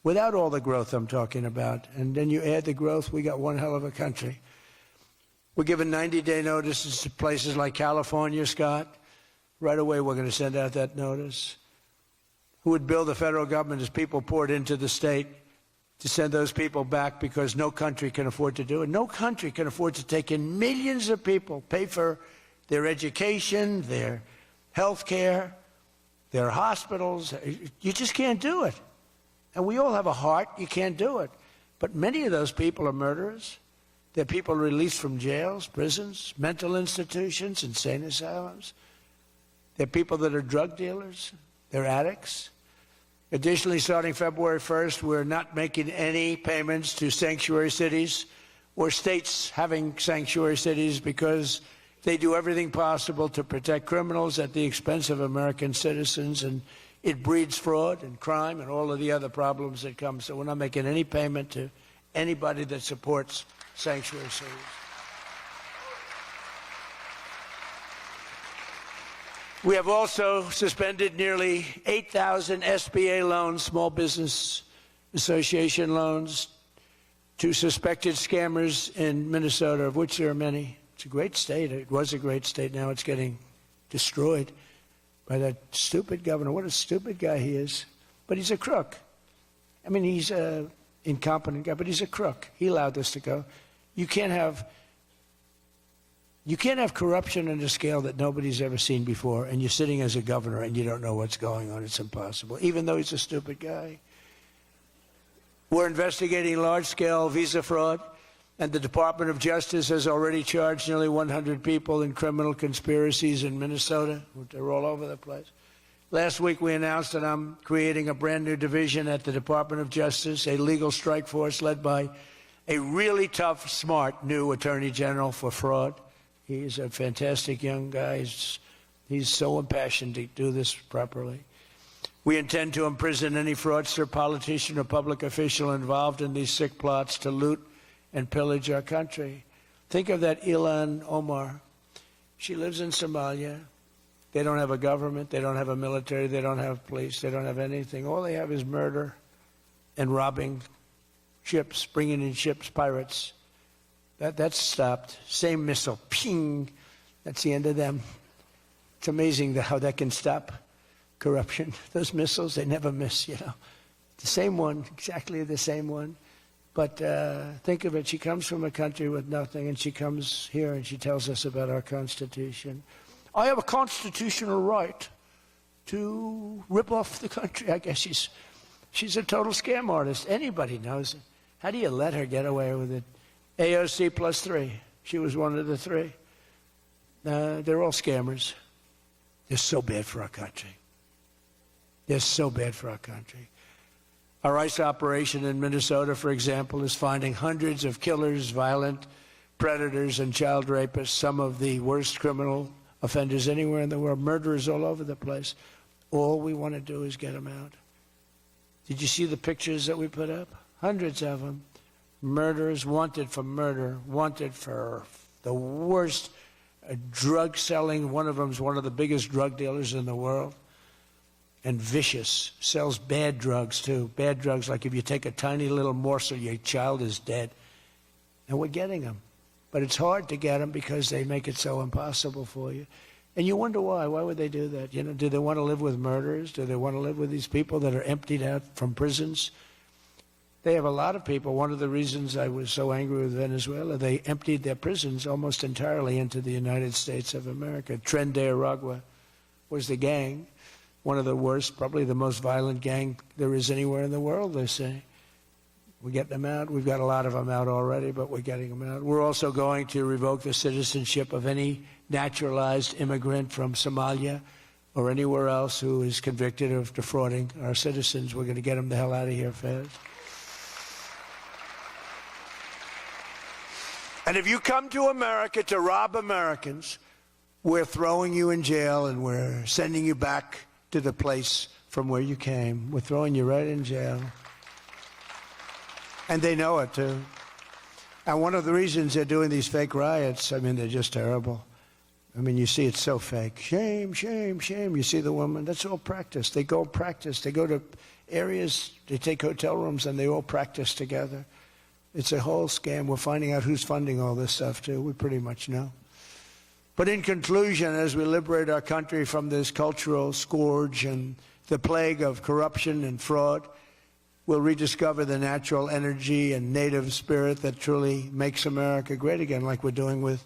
without all the growth I'm talking about. And then you add the growth, we got one hell of a country. We're giving 90-day notices to places like California, Scott. Right away, we're going to send out that notice. Who would bill the federal government as people poured into the state to send those people back because no country can afford to do it? No country can afford to take in millions of people, pay for their education, their health care, their hospitals. You just can't do it. And we all have a heart. You can't do it. But many of those people are murderers. They're people released from jails, prisons, mental institutions, insane asylums. They're people that are drug dealers. They're addicts. Additionally, starting February 1st, we're not making any payments to sanctuary cities or states having sanctuary cities because they do everything possible to protect criminals at the expense of American citizens, and it breeds fraud and crime and all of the other problems that come. So we're not making any payment to anybody that supports sanctuary cities. We have also suspended nearly 8,000 SBA loans, Small Business Association loans, to suspected scammers in Minnesota, of which there are many. It's a great state. It was a great state. Now it's getting destroyed by that stupid governor. What a stupid guy he is. But he's a crook. I mean, he's an incompetent guy, but he's a crook. He allowed this to go. You can't have corruption on a scale that nobody's ever seen before, and you're sitting as a governor and you don't know what's going on. It's impossible, even though he's a stupid guy. We're investigating large-scale visa fraud, and the Department of Justice has already charged nearly 100 people in criminal conspiracies in Minnesota. They're all over the place. Last week we announced that I'm creating a brand-new division at the Department of Justice, a legal strike force led by a really tough, smart new Attorney General for fraud. He's a fantastic young guy. He's so impassioned to do this properly. We intend to imprison any fraudster, politician, or public official involved in these sick plots to loot and pillage our country. Think of that Ilan Omar. She lives in Somalia. They don't have a government. They don't have a military. They don't have police. They don't have anything. All they have is murder and robbing ships, bringing in ships, pirates. That's stopped. Same missile, ping. That's the end of them. It's amazing how that can stop corruption. Those missiles, they never miss, you know. The same one, exactly the same one. But think of it. She comes from a country with nothing, and she comes here and she tells us about our Constitution. I have a constitutional right to rip off the country. I guess she's a total scam artist. Anybody knows it. How do you let her get away with it? AOC +3. She was one of the three. They're all scammers. They're so bad for our country. They're so bad for our country. Our ICE operation in Minnesota, for example, is finding hundreds of killers, violent predators, and child rapists, some of the worst criminal offenders anywhere in the world, murderers all over the place. All we want to do is get them out. Did you see the pictures that we put up? Hundreds of them. Murderers wanted for murder, wanted for the worst drug selling. One of them is one of the biggest drug dealers in the world. And vicious, sells bad drugs too. Bad drugs, like if you take a tiny little morsel, your child is dead. And we're getting them. But it's hard to get them because they make it so impossible for you. And you wonder why. Why would they do that? You know, do they want to live with murderers? Do they want to live with these people that are emptied out from prisons? They have a lot of people. One of the reasons I was so angry with Venezuela, they emptied their prisons almost entirely into the United States of America. Tren de Aragua was the gang one of the worst, probably the most violent gang there is anywhere in the world, they say. We're getting them out. We've got a lot of them out already, but we're getting them out. We're also going to revoke the citizenship of any naturalized immigrant from Somalia or anywhere else who is convicted of defrauding our citizens. We're going to get them the hell out of here fast. And if you come to America to rob Americans, we're throwing you in jail and we're sending you back to the place from where you came. We're throwing you right in jail. And they know it, too. And one of the reasons they're doing these fake riots, I mean, they're just terrible. I mean, you see it's so fake. Shame, shame, shame. You see the woman. That's all practice. They go practice. They go to areas, they take hotel rooms, and they all practice together. It's a whole scam. We're finding out who's funding all this stuff, too. We pretty much know. But in conclusion, as we liberate our country from this cultural scourge and the plague of corruption and fraud, we'll rediscover the natural energy and native spirit that truly makes America great again, like we're doing with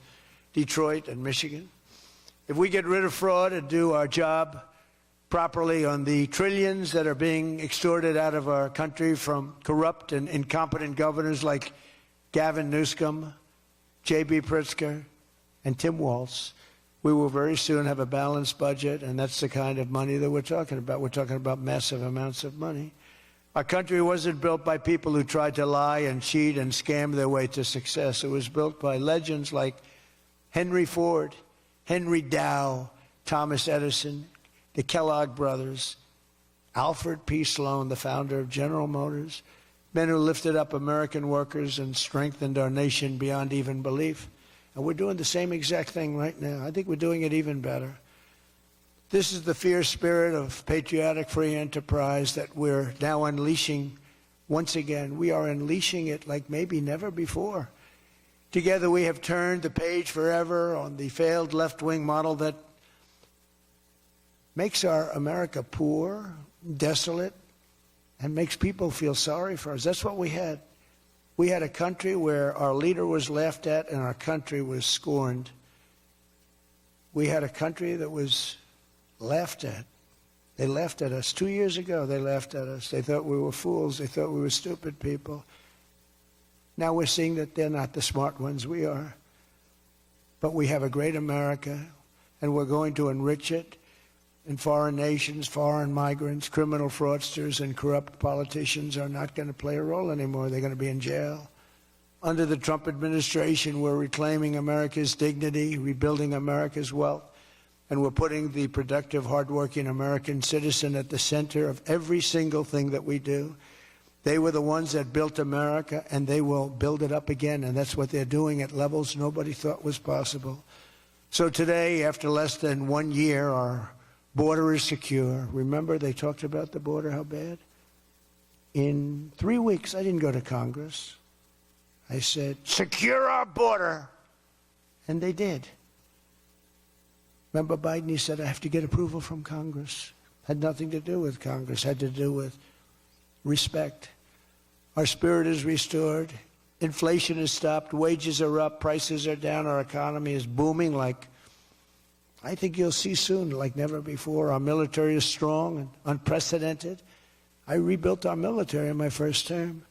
Detroit and Michigan. If we get rid of fraud and do our job properly on the trillions that are being extorted out of our country from corrupt and incompetent governors like Gavin Newsom, J.B. Pritzker, and Tim Walz, we will very soon have a balanced budget, and that's the kind of money that we're talking about. We're talking about massive amounts of money. Our country wasn't built by people who tried to lie and cheat and scam their way to success. It was built by legends like Henry Ford, Henry Dow, Thomas Edison, the Kellogg brothers, Alfred P. Sloan, the founder of General Motors, men who lifted up American workers and strengthened our nation beyond even belief. And we're doing the same exact thing right now. I think we're doing it even better. This is the fierce spirit of patriotic free enterprise that we're now unleashing once again. We are unleashing it like maybe never before. Together we have turned the page forever on the failed left-wing model that makes our America poor, desolate, and makes people feel sorry for us. That's what we had. We had a country where our leader was laughed at and our country was scorned. We had a country that was laughed at. They laughed at us. 2 years ago, they laughed at us. They thought we were fools. They thought we were stupid people. Now we're seeing that they're not the smart ones. We are. But we have a great America, and we're going to enrich it. And foreign nations, foreign migrants, criminal fraudsters, and corrupt politicians are not going to play a role anymore. They're going to be in jail. Under the Trump administration, we're reclaiming America's dignity, rebuilding America's wealth, and we're putting the productive, hardworking American citizen at the center of every single thing that we do. They were the ones that built America, and they will build it up again, and that's what they're doing at levels nobody thought was possible. So today, after less than 1 year, our border is secure. Remember, they talked about the border, how bad? In 3 weeks, I didn't go to Congress. I said, secure our border. And they did. Remember Biden, he said, I have to get approval from Congress. Had nothing to do with Congress, had to do with respect. Our spirit is restored. Inflation is stopped. Wages are up. Prices are down. Our economy is booming like I think you'll see soon, like never before. Our military is strong and unprecedented. I rebuilt our military in my first term.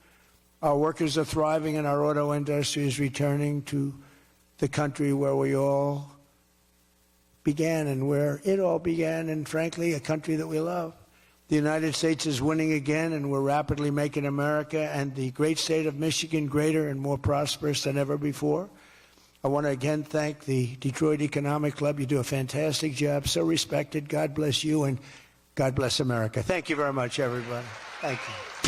Our workers are thriving and our auto industry is returning to the country where we all began and where it all began, and frankly, a country that we love. The United States is winning again, and we're rapidly making America and the great state of Michigan greater and more prosperous than ever before. I want to again thank the Detroit Economic Club. You do a fantastic job, so respected. God bless you, and God bless America. Thank you very much, everybody. Thank you.